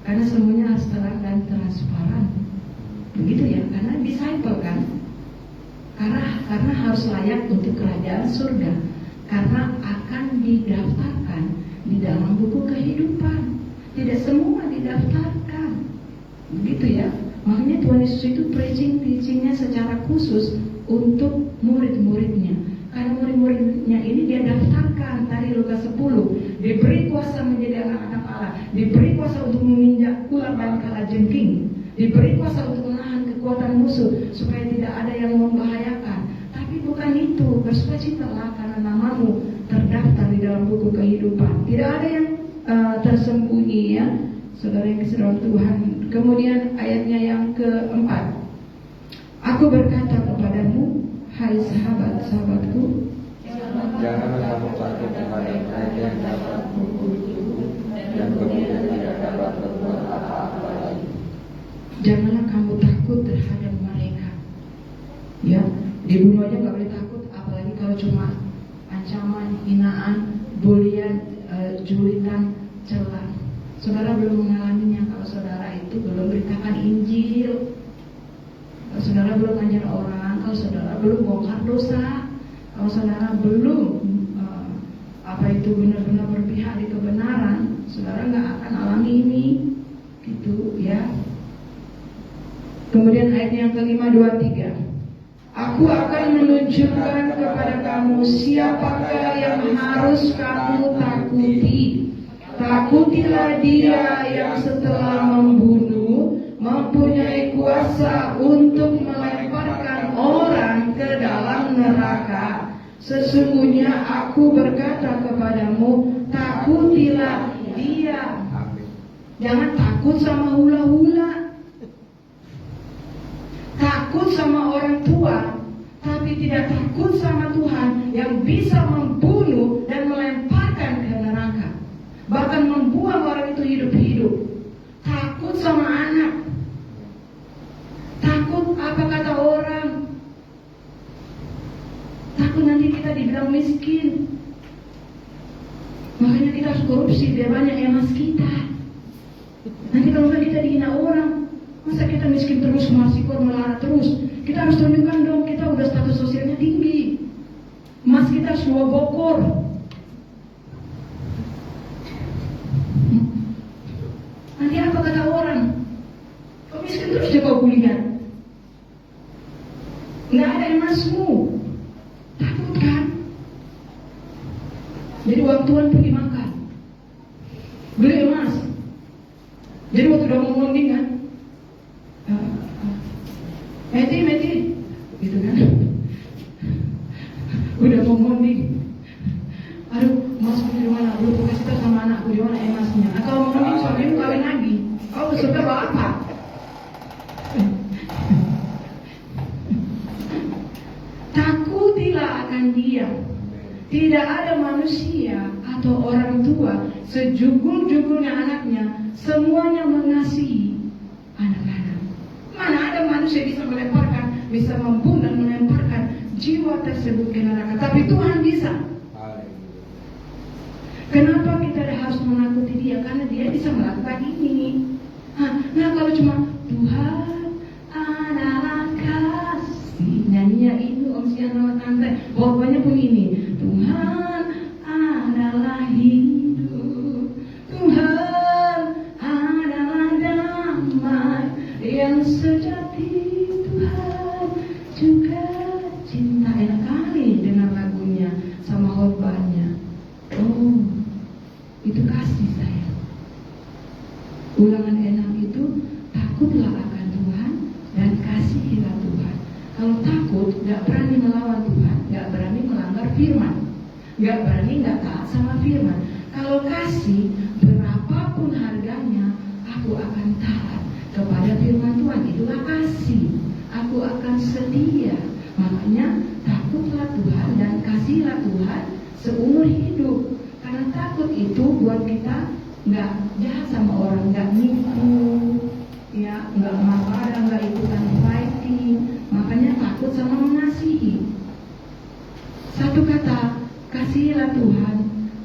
karena semuanya harus terang dan transparan. Begitu ya, karena disciple kan. Karena harus layak untuk kerajaan surga. Karena akan didaftarkan di dalam buku kehidupan. Tidak semua didaftarkan. Begitu ya. Makanya Tuhan Yesus itu preaching-nya secara khusus untuk murid-muridnya. Karena murid-muridnya ini dia daftarkan. Tadi Lukas 10, diberi kuasa menjadi anak-anak Allah, diberi kuasa untuk menginjak ular dan kalajengking, diberi kuasa untuk menahan kekuatan musuh supaya tidak ada yang membahayakan. Tapi bukan itu, bersukacitalah karena namamu terdaftar di dalam buku kehidupan. Tidak ada yang tersembunyi ya, saudara yang kasih dalam Tuhan. Kemudian ayatnya yang keempat, aku berkata kepadamu, hai sahabat-sahabatku, janganlah kamu takut kepada mereka yang dapat membunuh dan kemudian tidak dapat berbuat apa-apa lagi. Janganlah kamu takut terhadap mereka. Ya, dibunuh aja nggak boleh takut, apalagi kalau cuma ancaman, hinaan, bulian, julitan, celah. Saudara belum mengalaminya kalau saudara itu belum beritakan Injil. Kalau saudara belum ngajar orang, kalau saudara belum bongkar dosa, kalau saudara belum benar-benar berpihak di kebenaran, saudara nggak akan alami ini, gitu ya. Kemudian ayat yang kelima 23, aku akan menunjukkan kepada kamu siapakah yang harus kamu takuti. Takutilah Dia yang setelah membunuh mempunyai kuasa untuk melemparkan orang ke dalam neraka. Sesungguhnya aku berkata kepadamu, takutilah Dia. Jangan takut sama hula-hula, takut sama orang tua, tapi tidak takut sama Tuhan yang bisa membunuh dan melemparkan ke neraka, bahkan membuang orang itu hidup-hidup. Takut sama anak, takut apa kata orang, takut nanti kita dibilang miskin. Makanya kita harus korupsi biar banyak emas kita. Nanti kalau kita dihina orang, masa kita miskin terus, marsikor, melarat terus. Kita harus tunjukkan dong, kita udah status sosialnya tinggi. Emas kita harus 2 bokor. Nanti apa kata orang? Kau miskin terus ya kau kuliah. Nggak ada emasmu. Takut kan? Jadi waktu Tuhan pergi makan, beli emas. Jadi waktu udah mau monding kan, Meti, gitu kan, udah mau monding. Aduh, emasku di mana? Lu kasih tahu sama anakku di mana emasnya. Atau mau monding suamimu kawin lagi. Oh, sudah bawa apa? Takutilah akan Dia. Tidak ada manusia atau orang tua sejugul-jugulnya anaknya, semuanya mengasihi anak-anak. Mana ada manusia bisa melemparkan, bisa membunuh dan melemparkan jiwa tersebut ke neraka. Tapi Tuhan bisa. Kenapa kita harus menakuti Dia? Karena Dia bisa melakukan ini. Nah kalau cuma Tuhan adalah kasih, nyanyinya itu Om Sian sama Tante, pokoknya pun ini, Tuhan adalah hidup, Tuhan adalah damai yang sejati, Tuhan juga cinta. Enak kali dengar lagunya sama khotbahnya. Oh, itu kasih saya. Ulangan 6 itu, takutlah akan Tuhan dan kasihilah Tuhan. Kalau takut, gak berani melawan Tuhan, gak berani melanggar firman, gak berani gak taat sama firman. Kalau kasih, berapapun harganya, aku akan taat kepada firman Tuhan. Itulah kasih. Aku akan setia. Makanya takutlah Tuhan dan kasihilah Tuhan seumur hidup. Karena takut itu buat kita nggak jahat sama orang, nggak nipu, ya, nggak marah, nggak ikutan fighting. Makanya takut sama mengasihi. Satu kata, kasihilah Tuhan,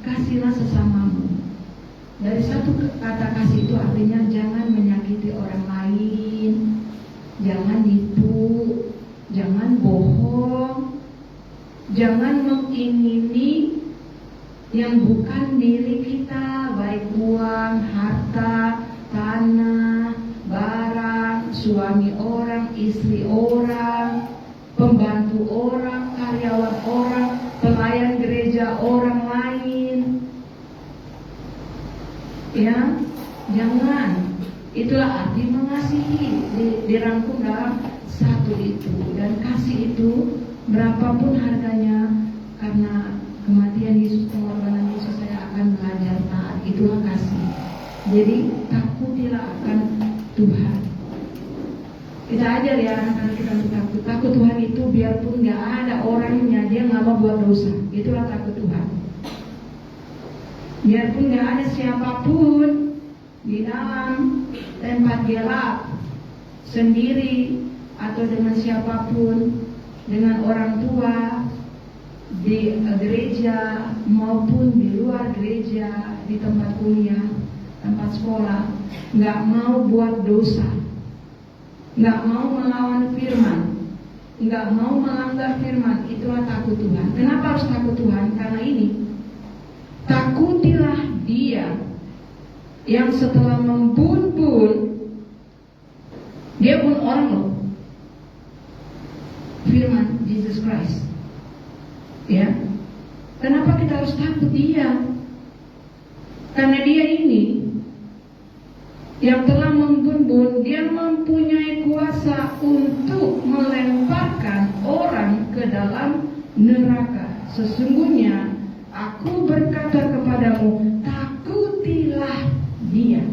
kasihilah sesamamu. Dari satu kata kasih itu artinya jangan menyakiti orang lain, jangan nipu, jangan bohong, jangan mengingini yang bukan diri kita, baik uang, harta, tanah, barang, suami orang, istri orang, pembantu orang, karyawan orang, pelayan gereja orang lain. Ya, jangan. Itulah arti mengasihi, dirangkum dalam satu itu. Dan kasih itu berapapun harganya, karena kematian Yesus, pengorbanan Yesus, saya akan belajar taat. Itulah kasih. Jadi takutilah akan Tuhan. Kita ajar ya anak-anak kita untuk takut. Takut Tuhan itu biarpun gak ada orangnya, dia gak mau buat dosa. Itulah takut Tuhan. Biarpun gak ada siapapun di dalam tempat gelap, sendiri atau dengan siapapun, dengan orang tua, di gereja maupun di luar gereja, di tempat kuliah, tempat sekolah, nggak mau buat dosa, nggak mau melawan firman, nggak mau melanggar firman. Itulah takut Tuhan. Kenapa harus takut Tuhan? Karena ini, takutilah Dia yang setelah membun, Dia pun orang loh, firman Jesus Christ. Ya, kenapa kita harus takut Dia? Karena Dia ini yang telah membun, Dia mempunyai kuasa untuk melemparkan orang ke dalam neraka. Sesungguhnya Aku berkata kepadamu, takutilah Dia.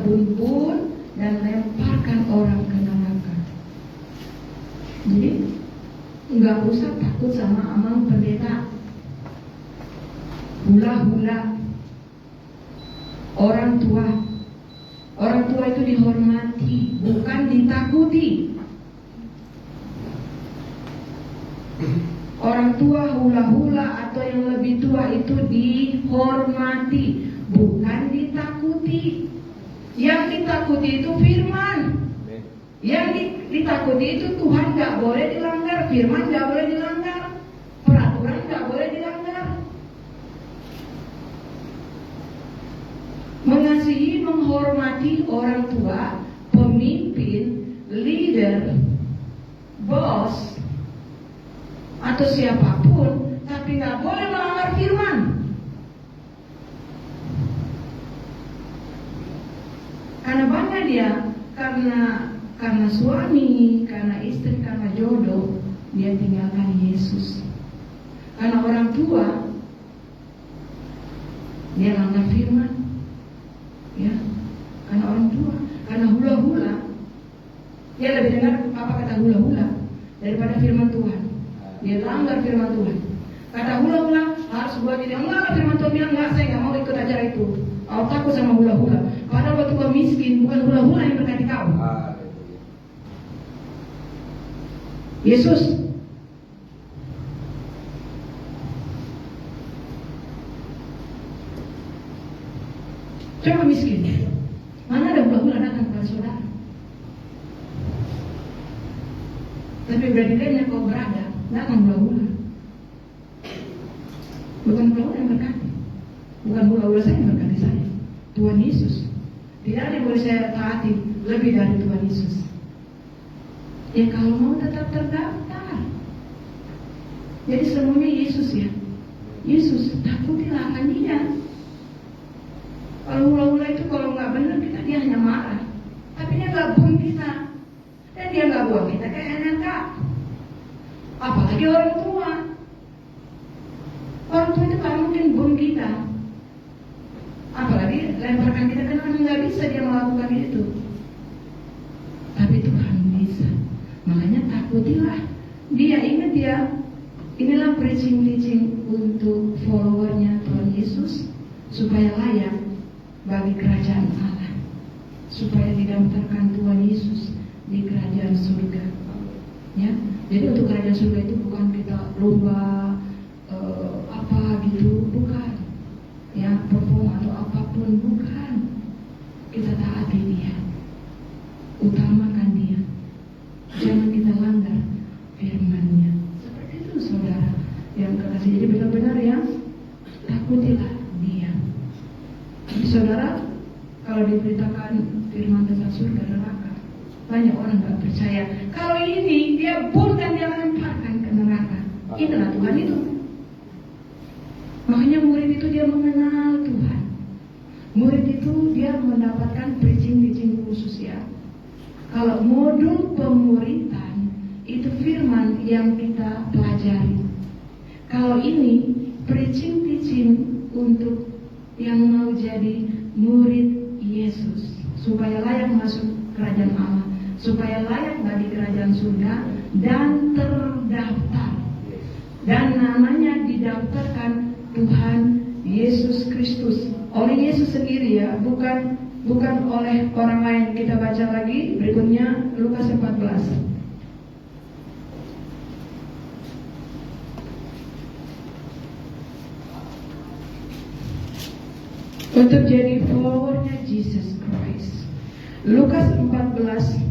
berbuntun dan lemparkan orang ke neraka. Jadi nggak usah takut sama amang pendeta, hula-hula. Orang tua itu dihormati, bukan ditakuti. Orang tua hula-hula atau yang lebih tua itu dihormati, bukan ditakuti. Yang ditakuti itu firman. Yang ditakuti itu Tuhan gak boleh dilanggar, firman gak boleh dilanggar, peraturan gak boleh dilanggar. Mengasihi, menghormati orang tua, pemimpin, leader, bos, atau siapapun, tapi gak boleh melanggar firman. Karena bangga dia, karena suami, karena istri, karena jodoh, dia tinggalkan Yesus. Karena orang tua, dia langgar firman, ya. Karena orang tua, karena hula-hula, dia lebih dengar apa kata hula-hula daripada firman Tuhan. Dia langgar firman Tuhan. Kata hula-hula harus buat jadi enggak, firman Tuhan bilang enggak, saya nggak mau ikut acara itu. Aku takut sama hula-hula. Padahal waktu kau miskin, bukan hula-hula yang berkati kau. Yesus. Coba miskin. Mana ada hula-hula datang kepada saudara? Tapi berbedanya kau berada, datang hula-hula. Bukan hula-hula yang berkati. Bukan hula-hula saya yang berkati saya. Tuhan Yesus. Tidak ada yang boleh saya taati lebih dari Tuhan Yesus. Ya kalau mau tetap terdaftar. Jadi semuanya Yesus ya. Yesus, takutilah akan dia. Kalau hula-hula itu kalau nggak benar kita, dia hanya marah. Tapi dia nggak buang kita. Dan dia nggak buang kita kayak NRK. Apalagi orang tua. Orang tua itu nggak mungkin buang kita. Apalagi lemparkan kita, karena nggak bisa dia melakukan itu. Tapi Tuhan bisa. Makanya takutilah dia. Ingat ya, inilah preaching untuk followernya Tuhan Yesus, supaya layak bagi kerajaan Allah, supaya didaftarkan Tuhan Yesus di kerajaan surga. Ya, jadi untuk kerajaan surga itu bukan kita lomba apa gitu, bukan. Ya, perform atau apapun, bukan. Kita taati dia, utamakan dia, jangan kita langgar firman-Nya. Seperti itu saudara yang kekasih. Jadi benar-benar ya, takutilah dia. Jadi saudara, kalau diberitakan firman tentang surga neraka, banyak orang gak percaya. Kalau ini dia bunuh dan dia lemparkan ke neraka. Itulah Tuhan itu. Makanya murid itu dia mengenal Tuhan. Murid itu dia mendapatkan preaching khusus ya. Kalau modul pemuritan itu firman yang kita pelajari. Kalau ini preaching untuk yang mau jadi murid Yesus, supaya layak masuk kerajaan Allah, supaya layak bagi kerajaan surga dan terdaftar. Dan namanya didaftarkan Tuhan Yesus Kristus oleh Yesus sendiri ya, bukan oleh orang lain. Kita baca lagi berikutnya Lukas 14. Untuk jadi followernya Jesus Christ. Lukas 14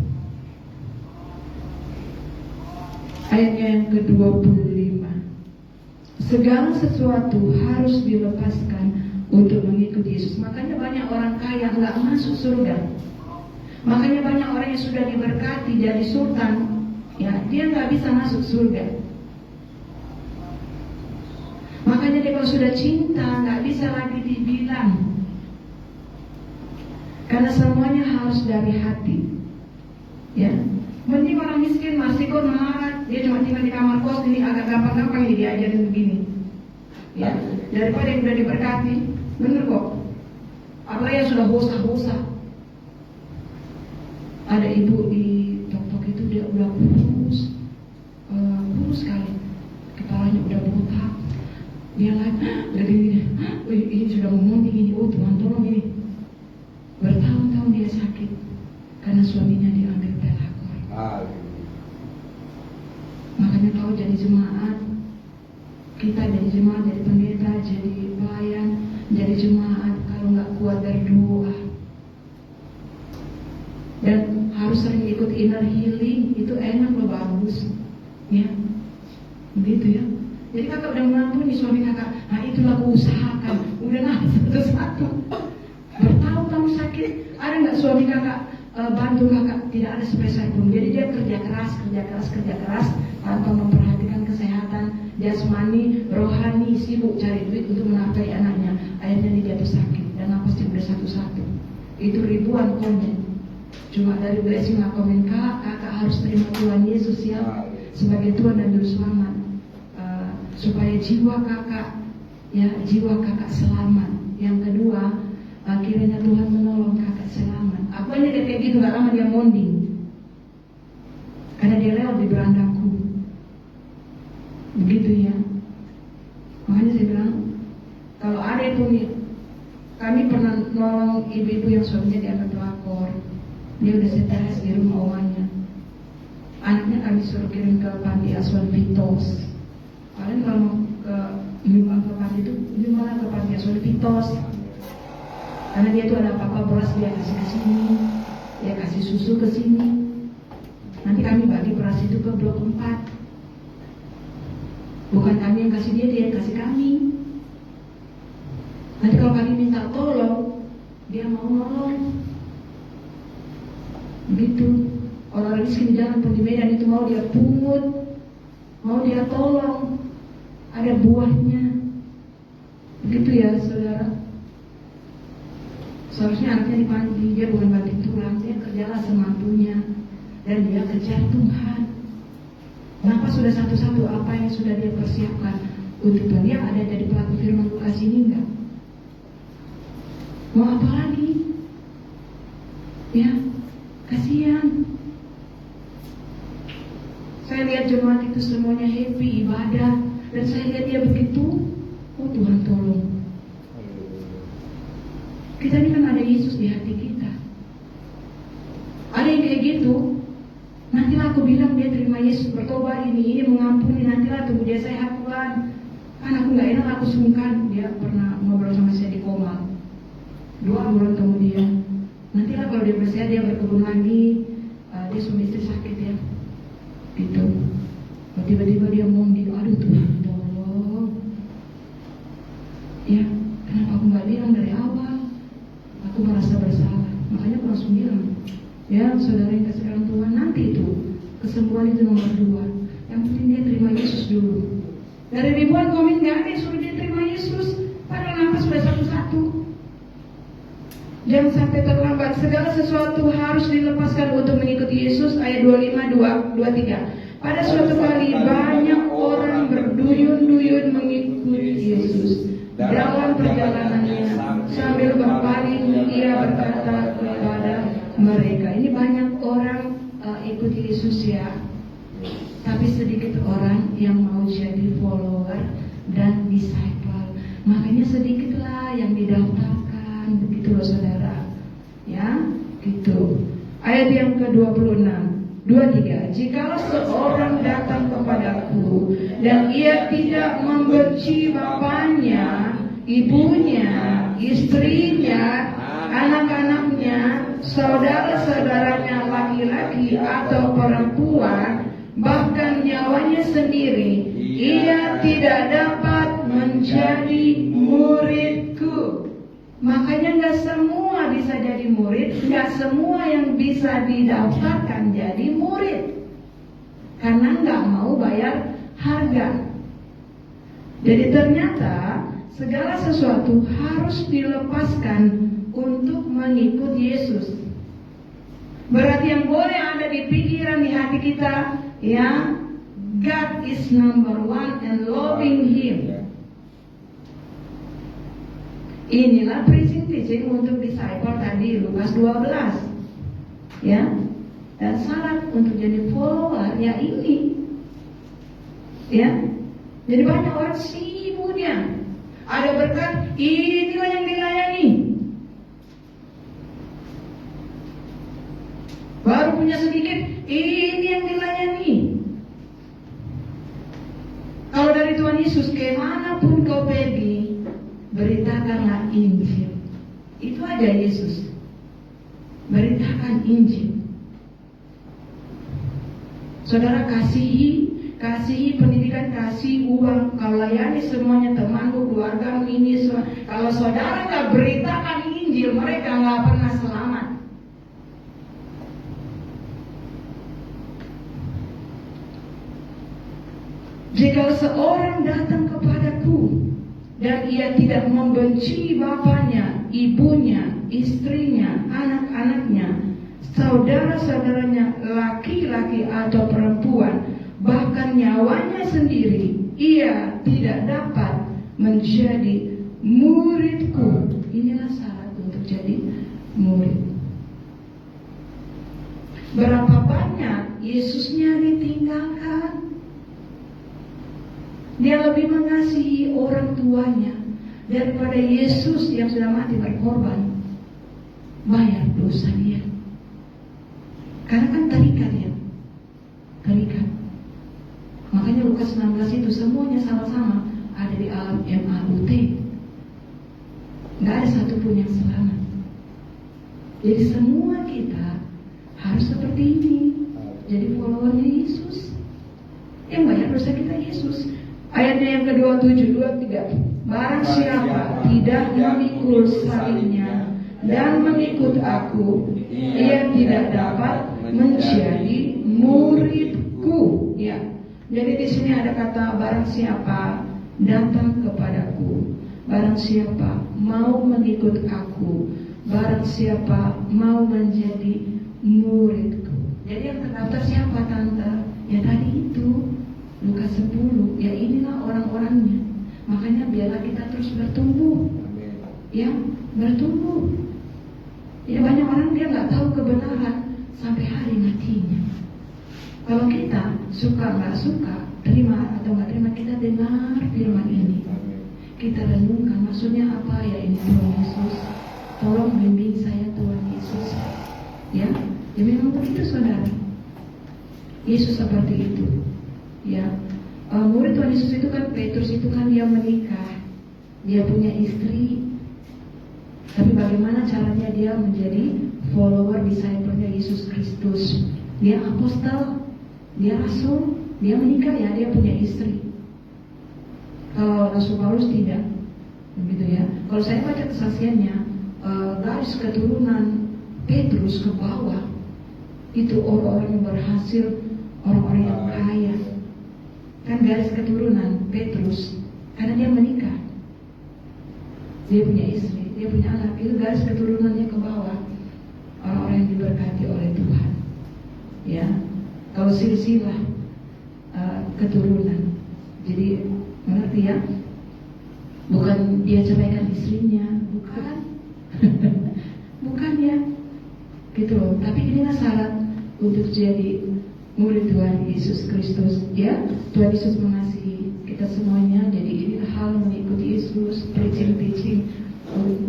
ayatnya yang ke-25. Segala sesuatu harus dilepaskan untuk mengikuti Yesus. Makanya banyak orang kaya nggak masuk surga. Makanya banyak orang yang sudah diberkati jadi sultan, ya dia nggak bisa masuk surga. Makanya dia kalau sudah cinta nggak bisa lagi dibilang, karena semuanya harus dari hati. Ya, mending orang miskin masih kok marah, dia cuma tinggal di kamar kos, ini agak gampang-gampang ya diajarin begini. Ya, daripada yang sudah diberkati, bener kok. Apalagi yang sudah bosa-bosa, Ada ibu di Tok-Tok itu dia udah kurus sekali, kepalanya udah botak. Dia lagi ini sudah memonting ini, oh Tuhan tolong ini. Bertahun-tahun dia sakit karena suaminya diambil pelakor. Makanya kau jadi jemaat, kita jadi jemaat, jadi pendeta, jadi pelayan, jadi jemaat, kalau nggak kuat berdoa dan harus sering ikut inner healing, itu enak loh, bagus ya, begitu ya. Jadi kakak udah mengampuni suami kakak, nah itulah aku usahakan, udah satu-satu. Bertahun-tahun sakit, ada nggak suami kakak bantu kakak? Tidak ada sepeser pun. Jadi dia kerja keras tanpa memperhatikan kesehatan jasmani, rohani, sibuk cari duit untuk menafkahi anaknya. Akhirnya dia jatuh sakit dan pasti udah satu-satu. Itu ribuan komen. Cuma dari blessing komen, kakak harus terima Tuhan Yesus ya sebagai Tuhan dan Juru Selamat, supaya jiwa kakak selamat. Yang kedua, kiranya Tuhan menolong kakak selamat. Aku aja dia kayak gitu, gak lama dia monding karena dia lewat di berandaku, begitu ya. Makanya saya bilang, kalau ada itu nih, kami pernah nolong ibu-ibu yang suaminya diambil pelakor. Dia udah stres di rumah omanya. Anaknya kami suruh kirim ke panti asuhan Pitos. Kalian kalau mau ke panti itu, gimana ke panti asuhan Pitos? Karena dia tuh ada apa-apa beras dia kasih ke sini, dia kasih susu ke sini. Nanti kami bagi beras itu ke blok 4. Bukan kami yang kasih dia yang kasih kami. Nanti kalau kami minta tolong, dia mau nolong. Begitu. Orang miskin di jalan pun di Medan itu mau dia pungut, mau dia tolong, ada buahnya. Begitu ya saudara. Seharusnya anaknya dipanti, dia bukan banting tulang, dia kerjalah semampunya dan dia kejar Tuhan. Kenapa sudah satu-satu apa yang sudah dia persiapkan untuk Tuhan? Dia ada jadi pelaku firman Lukas ini enggak? Mau apa lagi? Ya, kasihan. Saya lihat jemaat itu semuanya happy ibadah dan saya lihat dia begitu. Oh Tuhan tolong. Kita ini kan ada Yesus di hati kita. Ada yang kayak gitu. Nantilah aku bilang dia terima Yesus, bertobat ini mengampuni, nantilah tunggu dia sehat Tuhan. Kan aku nggak enak, aku sungkan. Dia pernah ngobrol sama saya di koma 2 bulan kemudian. Nantilah kalau dia bersehat dia berkebun lagi. Dia suami istri sakit ya, gitu. Tiba-tiba dia ngomong, aduh Tuhan tolong. Ya, kenapa aku nggak bilang dari awal? Aku merasa bersalah. Makanya aku langsung bilang, ya saudara yang kasih Tuhan, nanti itu kesembuhan itu nomor 2. Yang penting dia terima Yesus dulu. Dari ribuan komen gak ada yang suruh dia terima Yesus. Padahal nampak sudah satu-satu. Jangan sampai terlambat. Segala sesuatu harus dilepaskan untuk mengikuti Yesus. Ayat 25-23. Pada suatu kali banyak orang berduyun-duyun mengikuti Yesus. Dalam perjalanannya sambil berpaling ia berkata kepada mereka. Ini banyak orang ikuti Yesus ya, tapi sedikit orang yang mau jadi follower dan disciple. Makanya sedikitlah yang didaftarkan, begitu loh saudara. Ya, gitu. Ayat yang ke-26, 23. Jikalau seorang datang kepadaku dan ia tidak membenci bapaknya, ibunya, istrinya, anak-anaknya, saudara-saudaranya laki-laki atau perempuan, bahkan nyawanya sendiri, ia tidak dapat menjadi muridku. Makanya gak semua bisa jadi murid, gak semua yang bisa didaftarkan jadi murid, karena gak mau bayar harga. Jadi ternyata segala sesuatu harus dilepaskan untuk mengikut Yesus. Berarti yang boleh ada di pikiran, di hati kita, ya, God is number 1 and loving Him. Inilah preaching teaching untuk disciple tadi, Lukas 12. Ya, Dan syarat untuk jadi follower ya ini. Ya. Jadi banyak orang sibuknya. Ada berkat, inilah yang dilayani. Baru punya sedikit, ini yang dilayani. Kalau dari Tuhan Yesus, kemanapun kau pergi, beritakanlah Injil. Itu aja Yesus. Beritakan Injil. Saudara, kasihi pendidikan, kasih uang, kalau layani semuanya, temanmu, keluarga ini semua. Kalau saudara nggak beritakan Injil, mereka nggak pernah selamat. Jika seorang datang kepadaku dan ia tidak membenci bapaknya, ibunya, istrinya, anak-anaknya, saudara-saudaranya, laki-laki atau perempuan, bahkan nyawanya sendiri, ia tidak dapat menjadi muridku. Inilah syarat untuk jadi murid. Berapa banyak Yesusnya ditinggalkan? Dia lebih mengasihi orang tuanya daripada Yesus yang sudah mati berkorban bayar dosa dia. Karena kan terikat ya, terikat. Makanya Lukas 16 itu semuanya sama-sama ada di alam MAUT. Nggak ada satupun yang selamat. Jadi semua kita harus seperti ini. Jadi followernya Yesus. Yang bayar dosa kita Yesus. Ayatnya yang kedua 7:23. Barang siapa tidak memikul salibnya dan mengikut aku, ia tidak dapat menjadi muridku. Ya. Jadi di sini ada kata barang siapa datang kepadaku, barang siapa mau mengikut aku, barang siapa mau menjadi muridku. Jadi yang terdaftar siapa tante? Ya tadi itu Lukas 10. Ya inilah orang-orangnya. Makanya biarlah kita terus bertumbuh. Ya, bertumbuh. Ya banyak orang dia nggak tahu kebenaran sampai hari matinya. Kalau kita suka nggak suka, terima atau nggak terima, kita dengar firman ini, kita renungkan maksudnya apa ya ini Tuhan Yesus. Tolong bimbing saya Tuhan Yesus. Ya memang begitu saudara. Yesus seperti itu. Ya, murid Tuhan Yesus itu kan Petrus itu kan dia menikah, dia punya istri. Tapi bagaimana caranya dia menjadi follower disciple-nya Yesus Kristus? Dia apostel, dia rasul, dia menikah ya, dia punya istri. Kalau Rasul Paulus tidak, begitu ya. Kalau saya baca kesaksiannya, garis keturunan Petrus ke bawah itu orang-orang yang berhasil, orang-orang yang kaya. Kan garis keturunan Petrus karena dia menikah, dia punya istri, dia punya anak, itu garis keturunannya ke bawah, orang-orang yang diberkati oleh Tuhan. Ya, kalau silsilah keturunan, jadi mengerti ya, bukan dia ceraikan istrinya, bukan, bukan ya, gitu loh. Tapi inilah syarat untuk jadi murid Tuhan Yesus Kristus. Ya, Tuhan Yesus mengasihi kita semuanya. Jadi inilah hal mengikuti Yesus, preaching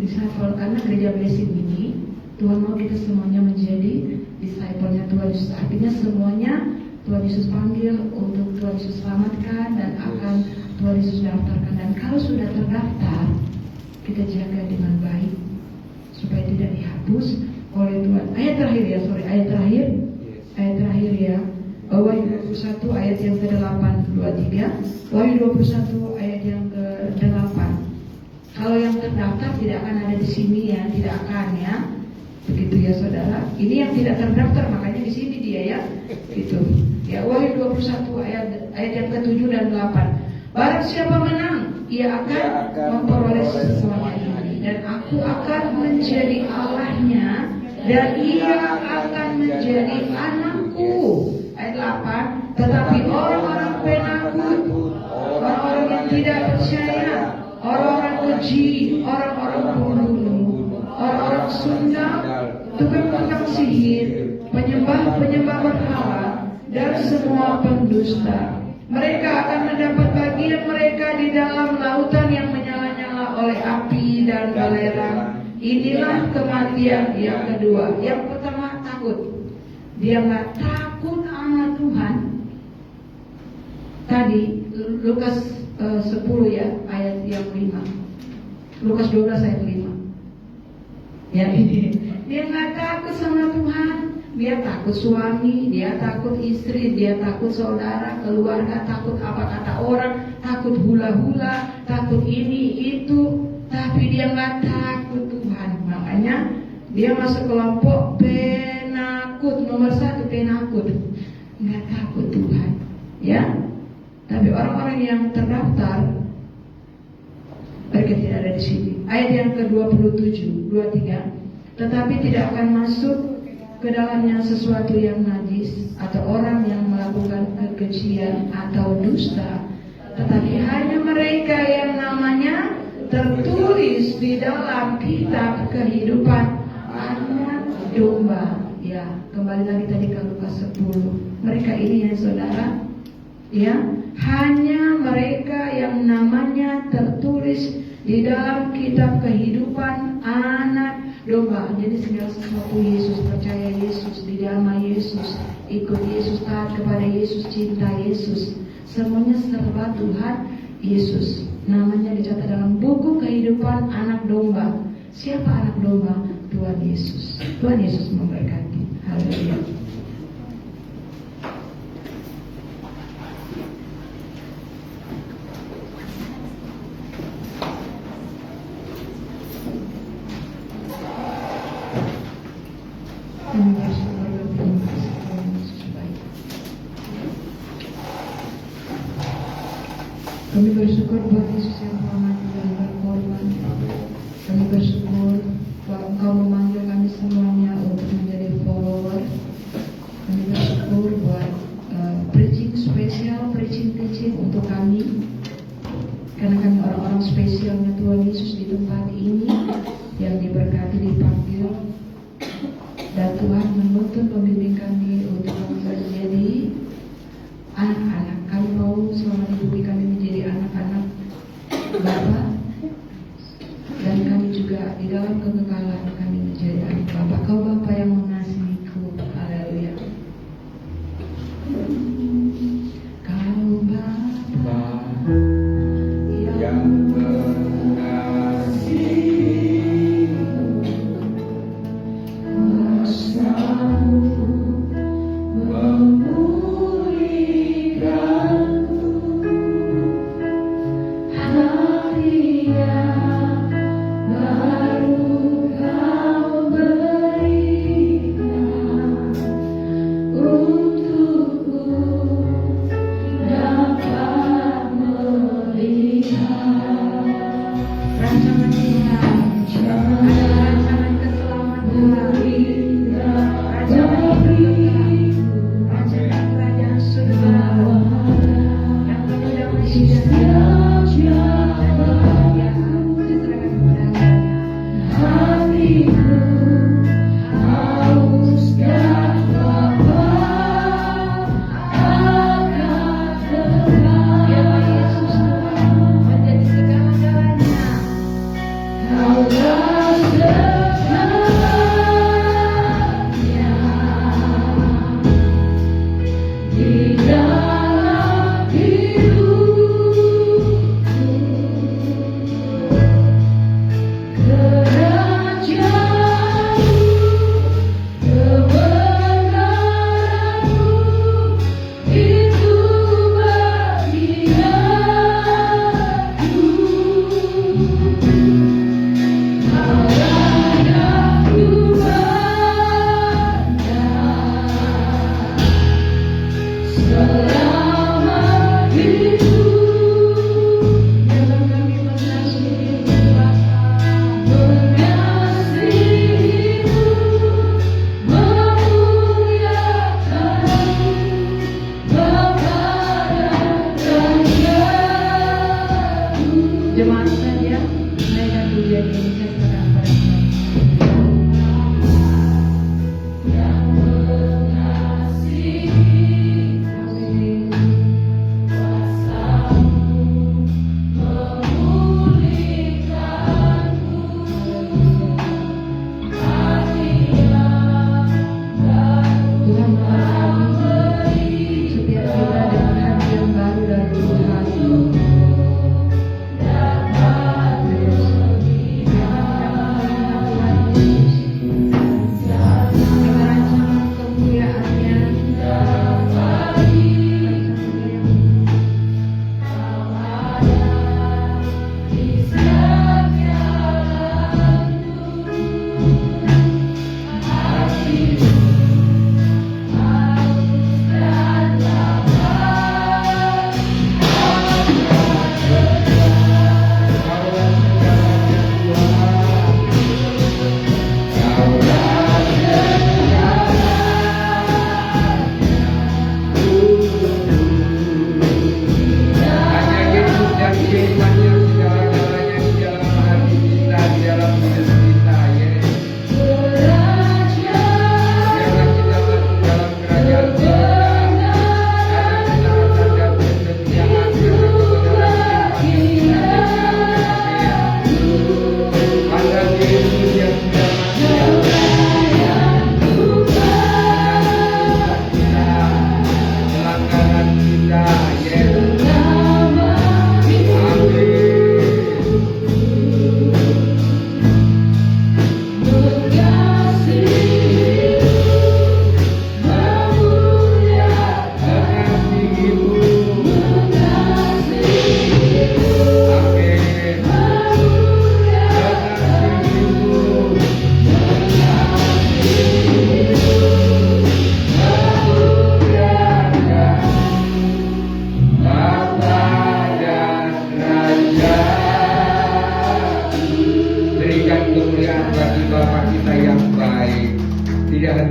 disciple. Karena gereja blessing ini Tuhan mau kita semuanya menjadi disciple-nya Tuhan Yesus. Artinya semuanya Tuhan Yesus panggil untuk Tuhan Yesus selamatkan dan akan Tuhan Yesus daftarkan. Dan kalau sudah terdaftar, kita jaga dengan baik supaya tidak dihapus oleh Tuhan. Ayat terakhir ya, ayat terakhir ya. Wahyu 21 ayat yang ke-8, 23. Wahyu 21 ayat yang ke-8. Kalau yang terdaftar tidak akan ada di sini ya, tidak akan ya. Begitu ya saudara. Ini yang tidak terdaftar, makanya di sini dia ya. Gitu. Ya, Wahyu 21 ayat yang ke-7 dan 8. Barang siapa menang, ia akan memperoleh semuanya ini, dan aku akan menjadi Allahnya dan ia akan menjadi anakku. Ayat 8. Tetapi orang-orang penakut, orang-orang yang tidak percaya, orang-orang keji, orang-orang pembunuh, orang-orang sundal, tukang-tukang sihir, penyembah dan semua pendusta. Mereka akan mendapat bagian mereka di dalam lautan yang menyala-nyala oleh api dan belerang. Inilah kematian yang kedua. Yang pertama, takut. Dia nggak takut sama Tuhan. Tadi Lukas 10 ya, ayat yang 5. Lukas 12 ayat 5. Ya ini. Dia nggak takut sama Tuhan. Dia takut suami, dia takut istri, dia takut saudara, keluarga, takut apa kata orang, takut hula-hula, takut ini itu, tapi dia nggak takut Tuhan. Makanya dia masuk kelompok penakut, nomor 1 penakut, nggak takut Tuhan, ya. Tapi orang-orang yang terdaftar mereka tidak ada di sini. Ayat yang ke-27, 23. Tetapi tidak akan masuk ke dalamnya sesuatu yang najis atau orang yang melakukan kekejian atau dusta, tetapi hanya mereka yang namanya tertulis di dalam kitab kehidupan anak domba. Ya, kembali lagi tadi ke Lukas 10. Mereka ini ya saudara, ya, hanya mereka yang namanya tertulis di dalam kitab kehidupan anak domba. Jadi segala sesuatu Yesus, percaya Yesus, didamai Yesus, ikut Yesus, taat kepada Yesus, cinta Yesus, semuanya serba Tuhan Yesus. Namanya dicatat dalam buku kehidupan anak domba. Siapa anak domba? Tuhan Yesus. Tuhan Yesus memberkati. Haleluya. Kami bersyukur buat Yesus yang telah mati dan berkorban. Kami bersyukur bahwa Engkau memanggil kami semuanya untuk menjadi follower. Kami bersyukur buat preaching spesial, preaching teaching untuk kami. Karena kami orang-orang spesialnya Tuhan Yesus di tempat ini yang diberkati, dipanggil. Dan Tuhan menuntun pembimbing kami untuk menjadi anak-anak. Kami mau selama di bumi kami menjadi anak-anak Bapa, dan kami juga di dalam kekekalan kami menjadi anak Bapa. Kau Bapa yang mengasihiku. Haleluya. Kau Bapa yang mengasihi, kuasamu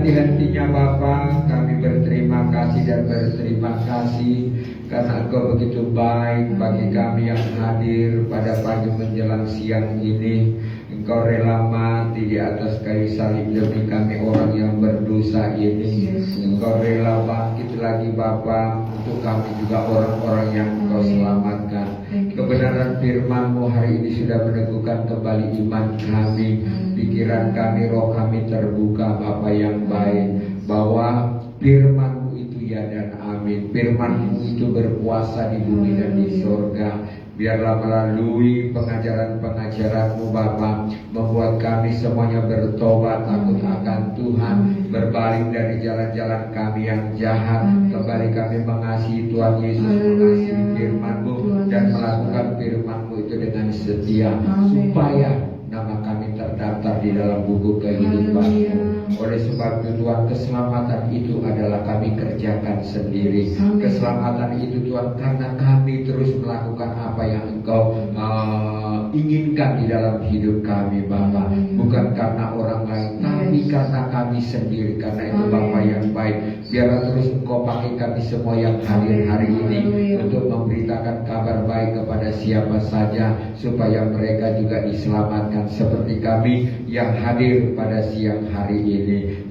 sehati-hatinya Bapa, kami berterima kasih dan berterima kasih karena Engkau begitu baik bagi kami yang hadir pada pagi menjelang siang ini. Engkau rela mati di atas kayu salib demi kami orang yang berdosa ini. Engkau rela bangkit lagi Bapa untuk kami juga orang-orang yang Engkau selamatkan. Kebenaran firman-Mu hari ini sudah meneguhkan kembali iman kami, pikiran kami, roh kami terbuka Bapa yang baik, bahwa firman-Mu itu ya dan amin. Firman-Mu itu berkuasa di bumi dan di sorga. Biarlah melalui pengajaran-pengajaran-Mu Bapa, membuat kami semuanya bertobat takut akan Tuhan, berbalik dari jalan-jalan kami yang jahat. Kembali kami mengasihi Tuhan Yesus, mengasihi firman-Mu, dan melakukan firman-Mu itu dengan setia, supaya nama kami terdaftar di dalam buku kehidupan-Mu. Oleh sebab itu Tuhan, keselamatan itu adalah kami kerjakan sendiri. Keselamatan itu Tuhan karena kami terus melakukan apa yang Engkau inginkan di dalam hidup kami Bapa. Bukan karena orang lain, tapi karena kami sendiri. Karena itu Bapa yang baik, biarlah terus Engkau pakai kami semua yang hadir hari ini untuk memberitakan kabar baik kepada siapa saja, supaya mereka juga diselamatkan seperti kami yang hadir pada siang hari ini.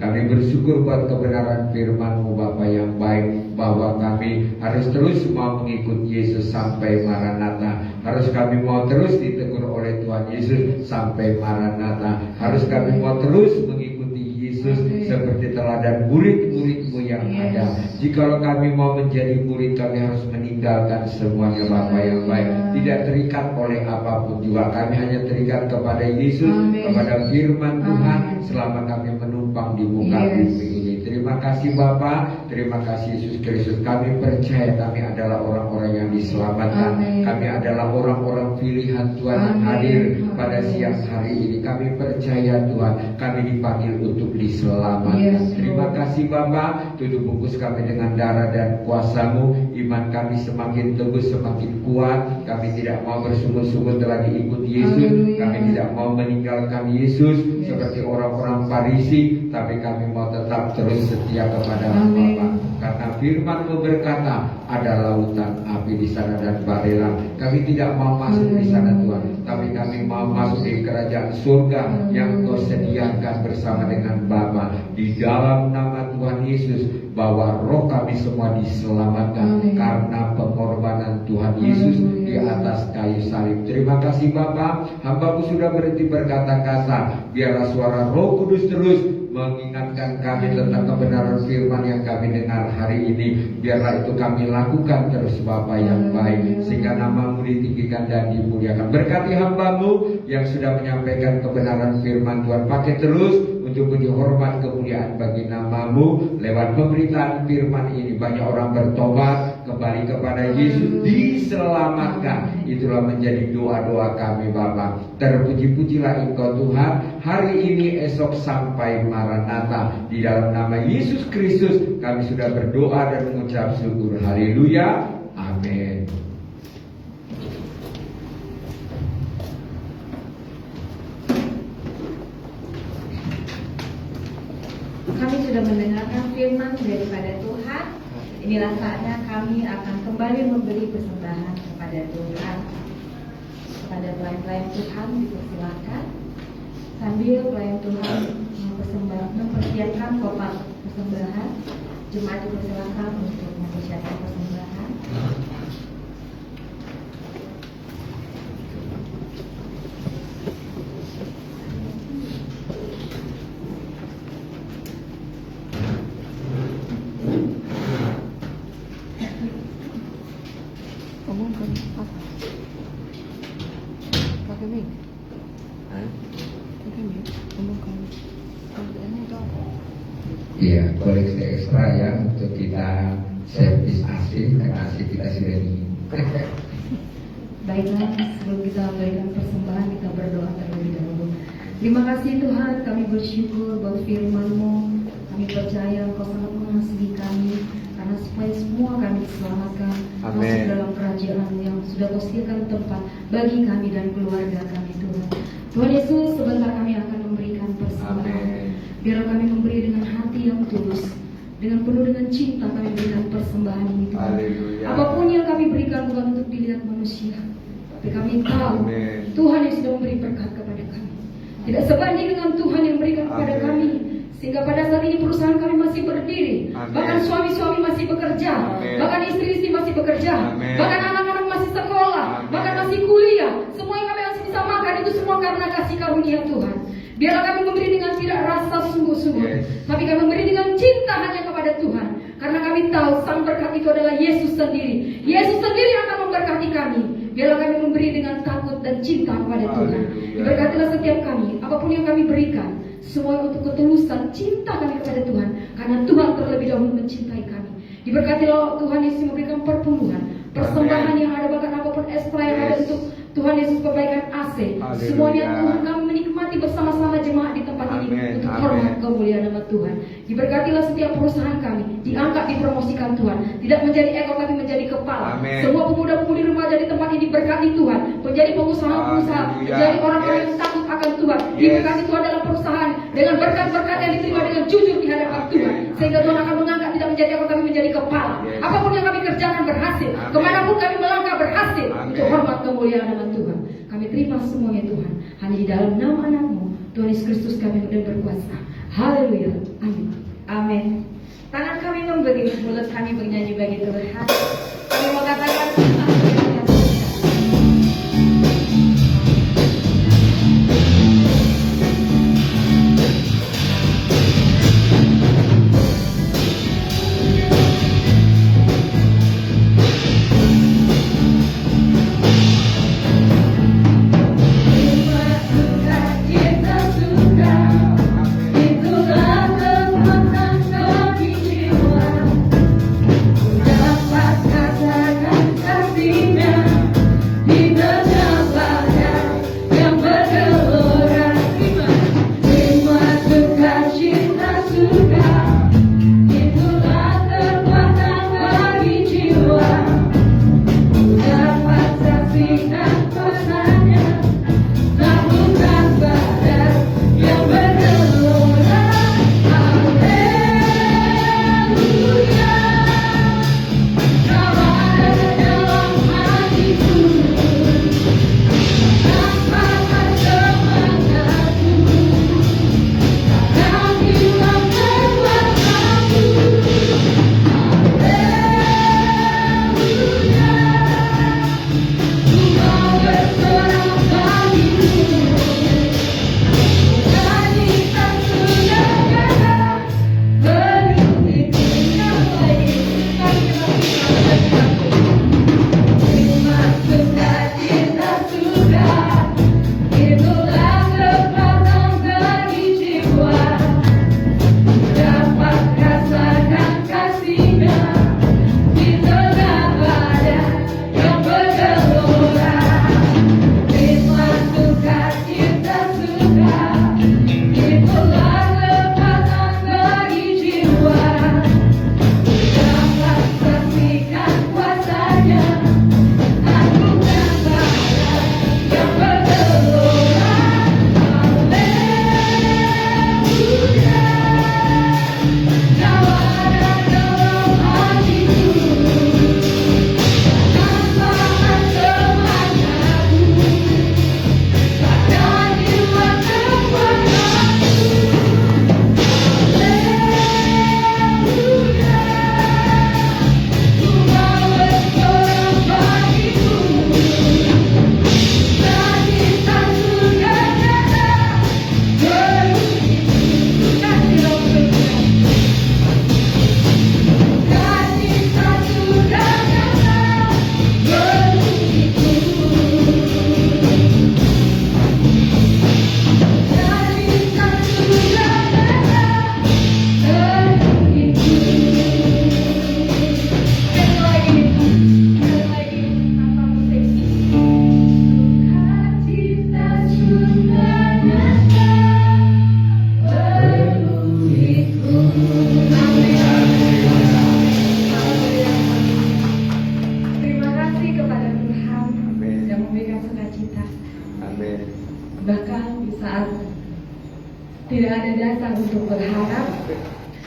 Kami bersyukur buat kebenaran firman-Mu Bapa yang baik, bahwa kami harus terus mau mengikuti Yesus sampai Maranatha. Harus kami mau terus ditegur oleh Tuhan Yesus sampai Maranatha. Harus kami mau terus mengikuti Yesus seperti teladan murid-murid-Mu yang ada. Jikalau kami mau menjadi murid, kami harus meninggalkan semuanya Bapa yang baik, tidak terikat oleh apapun juga. Kami hanya terikat kepada Yesus, kepada firman Tuhan, selama kami menumpang di muka bumi ini. Terima kasih Bapa, terima kasih Yesus Kristus. Kami percaya kami adalah orang-orang yang diselamatkan. Kami adalah orang-orang pilihan Tuhan yang hadir pada siang hari ini. Kami percaya Tuhan, kami dipanggil untuk diselamatkan. Terima kasih Bapa, tutup bungkus kami dengan darah dan kuasa-Mu. Iman kami semakin teguh, semakin kuat. Kami tidak mau bersungut-sungut lagi ikut Yesus. Kami tidak mau meninggalkan Yesus seperti orang-orang Farisi, tapi kami mau tetap terus setia kepada Bapa. Karena firman-Mu berkata, ada lautan api di sana dan barelang. Kami tidak mau masuk di sana Tuhan, tapi kami mau masuk di kerajaan surga yang Kau sediakan bersama dengan Bapa. Di dalam nama Tuhan Yesus, bahwa roh kami semua diselamatkan karena pengorbanan Tuhan Yesus di atas kayu salib. Terima kasih Bapa, hamba-Mu sudah berhenti berkata-kata. Biarlah suara Roh Kudus terus mengingatkan kami tentang kebenaran firman yang kami dengar hari ini. Biarlah itu kami lakukan terus Bapa yang baik, sehingga nama-Mu ditinggikan dan dimuliakan. Berkati hamba-Mu yang sudah menyampaikan kebenaran firman Tuhan. Pakai terus untuk puji hormat kemuliaan bagi nama-Mu. Lewat pemberitaan firman ini banyak orang bertobat, kembali kepada Yesus, diselamatkan. Itulah menjadi doa-doa kami Bapa. Terpuji-pujilah Engkau Tuhan, hari ini, esok, sampai Maranatha. Di dalam nama Yesus Kristus kami sudah berdoa dan mengucap syukur. Haleluya, amin. Kami sudah mendengarkan firman daripada Tuhan. Inilah saatnya kami akan kembali memberi persembahan kepada Tuhan. Kepada pelayan-pelayan Tuhan dipersilakan, sambil pelayan Tuhan mempersiapkan kotak persembahan. Jemaat dipersilakan untuk mempersiapkan persembahan. Iya, koleksi ekstra ya untuk kita servis AC, karena AC kita sudah dingin. Baiklah, sebelum kita memberikan persembahan, kita berdoa terlebih dahulu. Terima kasih Tuhan, kami bersyukur buat firman-Mu. Kami percaya Engkau sangat mengasihi kami, karena supaya semua kami diselamatkan masuk dalam kerajaan yang sudah Kau sediakan tempat bagi kami dan keluarga kami Tuhan. Tuhan Yesus, sebentar kami akan memberikan persembahan. Biarlah kami memberi dengan hati yang tulus, dengan penuh dengan cinta kami berikan persembahan ini Tuhan. Haleluya. Apapun yang kami berikan bukan untuk dilihat manusia, tapi kami tahu Amin. Tuhan yang sudah memberi berkat kepada kami. Tidak sebanding dengan Tuhan yang berikan kepada Amin. kami. Sehingga pada saat ini perusahaan kami masih berdiri. Amin. Bahkan suami-suami masih bekerja. Amin. Bahkan istri-istri masih bekerja. Amin. Bahkan anak-anak masih sekolah. Amin. Bahkan masih kuliah. Semua yang kami masih bisa makan itu semua karena kasih karunia Tuhan. Biarlah kami memberi dengan tidak rasa sungguh-sungguh. Yes. Tapi kami memberi dengan cinta hanya kepada Tuhan. Karena kami tahu sang berkat itu adalah Yesus sendiri. Yesus sendiri yang akan memberkati kami. Biarlah kami memberi dengan takut dan cinta kepada Tuhan. Haleluya. Diberkatilah setiap kami. Apapun yang kami berikan, semua untuk ketulusan cinta kami kepada Tuhan. Karena Tuhan terlebih dahulu mencintai kami. Diberkatilah Tuhan Yesus memberikan perpuluhan, persembahan yang ada, bahkan apapun ekstra yang ada Yes. untuk Tuhan Yesus perbaikan AC. Haleluya. Semuanya Tuhan kami menikmati bersama-sama jemaat di tempat ini Amin. untuk Amin. hormat kemuliaan nama Tuhan. Diberkatilah setiap perusahaan kami, diangkat, dipromosikan Tuhan. Tidak menjadi ekor tapi menjadi kepala. Amin. Semua pemuda-pemudi remaja di tempat ini diberkati Tuhan. Menjadi pengusaha-pengusaha, Haleluya. menjadi orang-orang Yes. yang takut akan Tuhan. Yes. Diberkati Tuhan dalam perusahaan dengan berkat-berkat yang diterima dengan jujur di hadapan Amin. Tuhan. Sehingga Tuhan akan mengangkat tidak menjadi ekor tapi menjadi kepala. Yes. Apapun yang kami kerjakan berhasil. Amin. Kemanapun kami melangkah berhasil. Amin. Untuk hormat kemuliaan nama Tuhan. Kami terima semuanya Tuhan. Hanya di dalam nama anak-Mu Tuhan Yesus Kristus kami dan berkuasa. Haleluya. Amin. Amin. Tangan kami memberi, mulut kami bernyanyi bagi Tuhan. Kami mau katakan Itulah kekuatan kami jiwa. Dapat katakan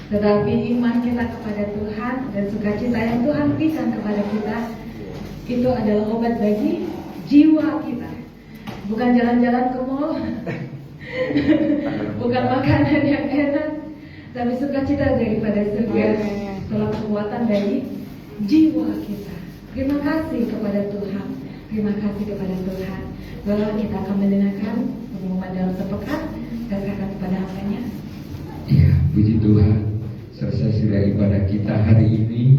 Tetapi iman kita kepada Tuhan dan sukacita yang Tuhan berikan kepada kita itu adalah obat bagi jiwa kita. Bukan jalan-jalan ke mall, bukan makanan yang enak, tapi sukacita daripada surga adalah kekuatan bagi jiwa kita. Terima kasih kepada Tuhan. Terima kasih kepada Tuhan. Bahwa kita akan mendengarkan pengumuman dalam sepekan dan serahkan kepada hambanya. Ya, puji Tuhan. Selesai sudah ibadah kita hari ini.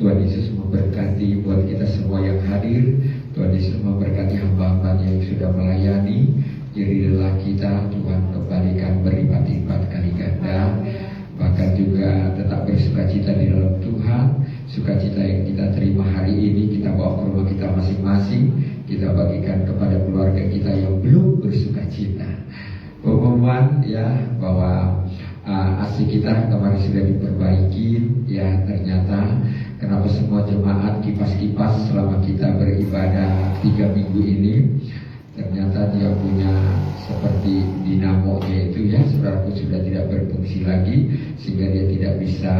Tuhan Yesus memberkati buat kita semua yang hadir. Tuhan Yesus memberkati hamba-hambanya yang sudah melayani. Jadi lelah kita Tuhan kembalikan berlipat-lipat kali ganda. Bahkan juga tetap bersukacita di dalam Tuhan. Sukacita yang kita terima hari ini kita bawa ke rumah kita masing-masing. Kita bagikan kepada keluarga kita yang belum bersukacita. Pengumuman ya bahwa AC kita kemarin sudah diperbaiki. Ya ternyata kenapa semua jemaat kipas-kipas selama kita beribadah 3 minggu ini ternyata dia punya seperti dinamonya itu ya saudaraku sudah tidak berfungsi lagi sehingga dia tidak bisa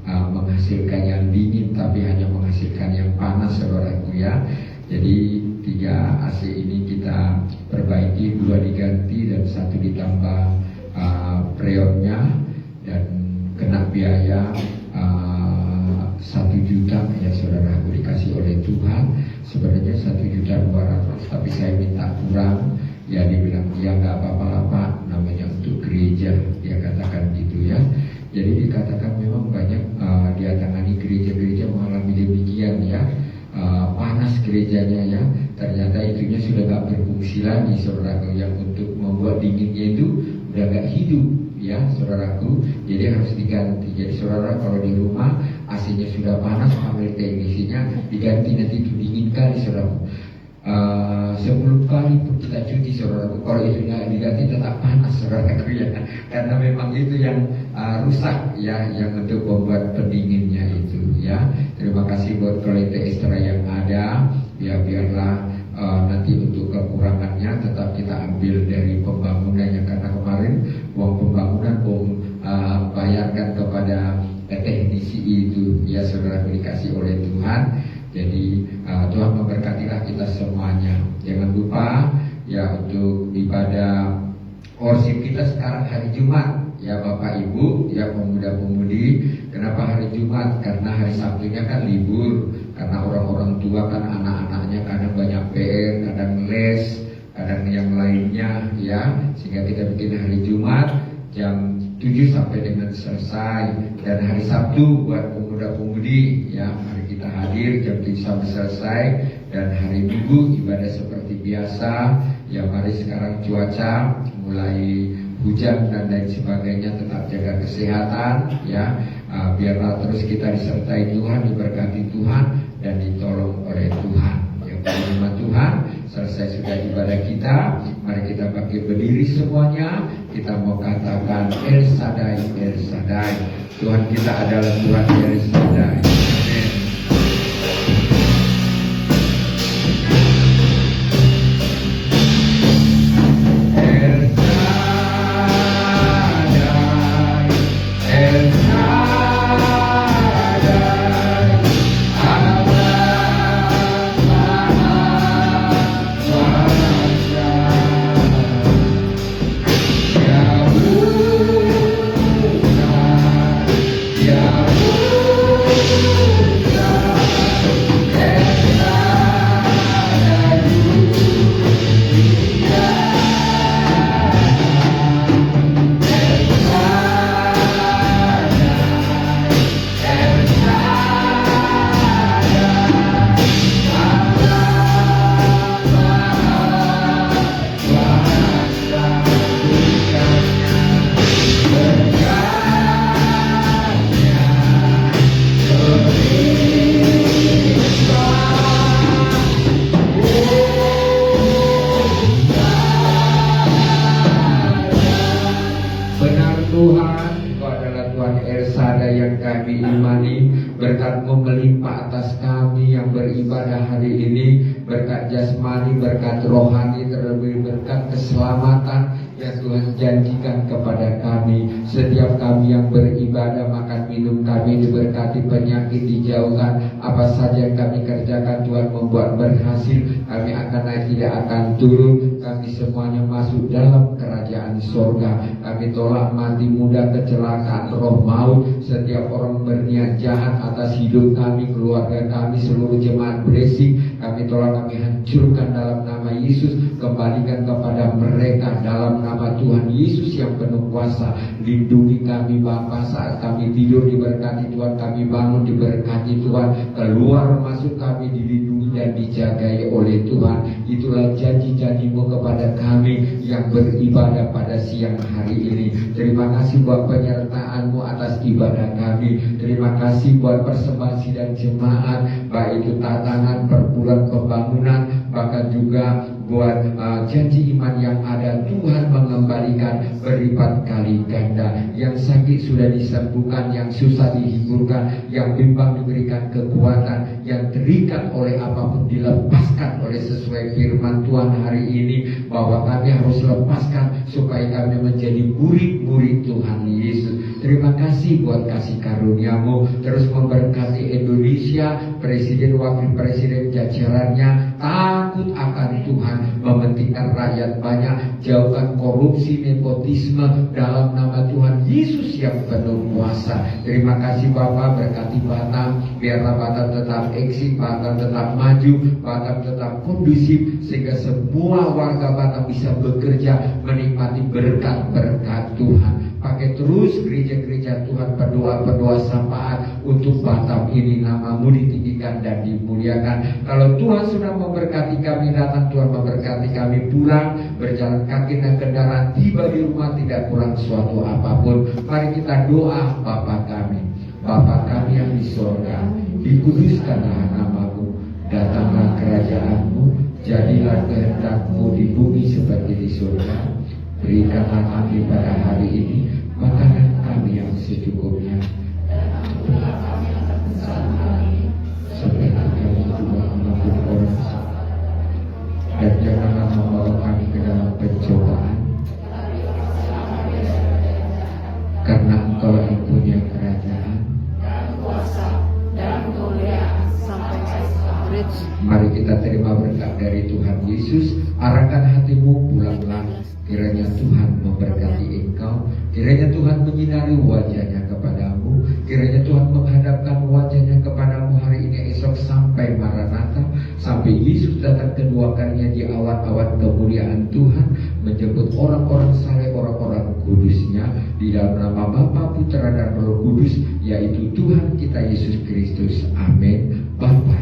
menghasilkan yang dingin tapi hanya menghasilkan yang panas saudaraku ya. Jadi 3 AC ini kita perbaiki, 2 diganti dan 1 ditambah freonnya dan kena biaya 1 juta ya saudaraku dikasih oleh Tuhan. Sebenarnya 1.200.000 tapi saya minta kurang. Ya dibilang ya nggak apa-apa namanya untuk gereja dia katakan gitu ya. Jadi dikatakan memang banyak dia tangani gereja-gereja mengalami demikian ya. Panas gerejanya ya. Ternyata itunya sudah nggak berfungsi lagi saudaraku yang untuk membuat dinginnya itu udah nggak hidup ya saudaraku. Jadi harus diganti. Jadi saudara kalau di rumah AC-nya sudah panas panggil teknisinya diganti nanti itu dingin kali saudaraku. 10 kali pun kita cuci saudaraku. Kalau itu nggak diganti tetap panas saudaraku ya. Karena memang itu yang rusak ya yang untuk membuat pendinginnya itu ya. Terima kasih buat kolekte ekstra yang ada. Biarlah nanti untuk kekurangannya tetap kita ambil dari pembangunannya karena kemarin uang pembangunan bayarkan kepada teknisi itu ya saudara dikasih oleh Tuhan. Jadi Tuhan memberkatilah kita semuanya. Jangan lupa ya untuk ibadah worship kita sekarang hari Jumat ya Bapak Ibu ya pemuda-pemudi. Kenapa hari Jumat? Karena hari Sabtunya kan libur. Karena orang-orang tua kan anak-anaknya kadang banyak PR, kadang les, kadang yang lainnya ya. Sehingga kita bikin hari Jumat jam 7 sampai dengan selesai. Dan hari Sabtu buat pemuda-pemudi ya. Mari kita hadir jam 7 sampai selesai. Dan hari Minggu ibadah seperti biasa. Ya mari sekarang cuaca mulai hujan dan lain sebagainya tetap jaga kesehatan ya. Biarlah terus kita disertai Tuhan, diberkati Tuhan dan ditolong oleh Tuhan. Yang terima Tuhan, selesai sudah ibadah kita. Mari kita bangkit berdiri semuanya. Kita mau katakan El Shaddai, El Shaddai. Tuhan kita adalah Tuhan El Shaddai. Berkat jasmani, berkat rohani, terlebih berkat keselamatan, yang Tuhan janjikan kepada kami. Setiap kami yang beribadah, makan minum kami diberkati, penyakit dijauhkan. Apa saja yang kami kerjakan Tuhan membuat berhasil. Kami akan naik, tidak akan turun. Kami semuanya masuk dalam kerajaan sorga. Kami tolak mati muda, kecelakaan, roh maut, setiap orang berniat jahat atas hidup kami, keluarga kami, seluruh jemaat Blessing. Kami tolak, kami hancurkan dalam nama Yesus. Kembalikan kepada mereka dalam nama Tuhan Yesus yang penuh kuasa. Lindungi kami Bapa saat kami tidur, diberkati Tuhan. Kami bangun, diberkati Tuhan. Keluar masuk kami dilindungi dan dijagai oleh Tuhan. Itulah janji-janji-Mu kepada kami yang beribadah pada siang hari ini. Terima kasih buat penyertaan-Mu atas ibadah kami. Terima kasih buat persembahan sidang jemaat, baik itu tatangan, perpuluhan, pembangunan, bahkan juga buat janji iman yang ada. Tuhan mengembalikan berlipat kali ganda. Yang sakit sudah disembuhkan, yang susah dihiburkan, yang bimbang diberikan kekuatan, yang terikat oleh apapun dilepaskan oleh sesuai firman Tuhan hari ini, bahwa kami harus lepaskan supaya kami menjadi murid-murid Tuhan Yesus. Terima kasih buat kasih karunia-Mu. Terus memberkati Indonesia, Presiden, Wakil Presiden, jajarannya takut akan Tuhan, mementingkan rakyat banyak, jauhkan korupsi, nepotisme dalam nama Tuhan Yesus yang penuh kuasa. Terima kasih Bapak, berkati Batam, biarlah Batam tetap eksis, Batam tetap maju, Batam tetap kondusif, sehingga semua warga Batam bisa bekerja menikmati berkat-berkat Tuhan. Pakai terus gereja-gereja Tuhan, berdoa syafaat untuk Batam ini, nama-Mu ditinggikan dan dimuliakan. Kalau Tuhan sudah memberkati kami datang, Tuhan memberkati kami pulang, berjalan kaki dan kendaraan, tiba di rumah tidak kurang suatu apapun. Mari kita doa. Bapa kami, Bapa kami yang di sorga, dikuduskanlah nama-Mu, datanglah kerajaan-Mu, jadilah kehendak-Mu di bumi seperti di surga. Berikanlah kami pada hari ini makanan kami yang secukupnya, seperti kami juga mengampuni orang salah, dan janganlah membawa kami ke dalam pencobaan, karena Engkau yang punya kerajaan dan kuasa dan kemuliaan sampai akhir. Mari kita terima berkat dari Tuhan Yesus. Arahkan hatimu, pulanglah. Kiranya Tuhan memberkati engkau, kiranya Tuhan menyinari wajahnya kepadamu, kiranya Tuhan menghadapkan wajahnya kepadamu hari ini, esok, sampai Maranatha, sampai Yesus datang kedua kalinya di awan-awan kemuliaan Tuhan, menjemput orang-orang saleh, orang-orang kudusnya, di dalam nama Bapa, Putra dan Roh Kudus, yaitu Tuhan kita Yesus Kristus. Amin. Bapa,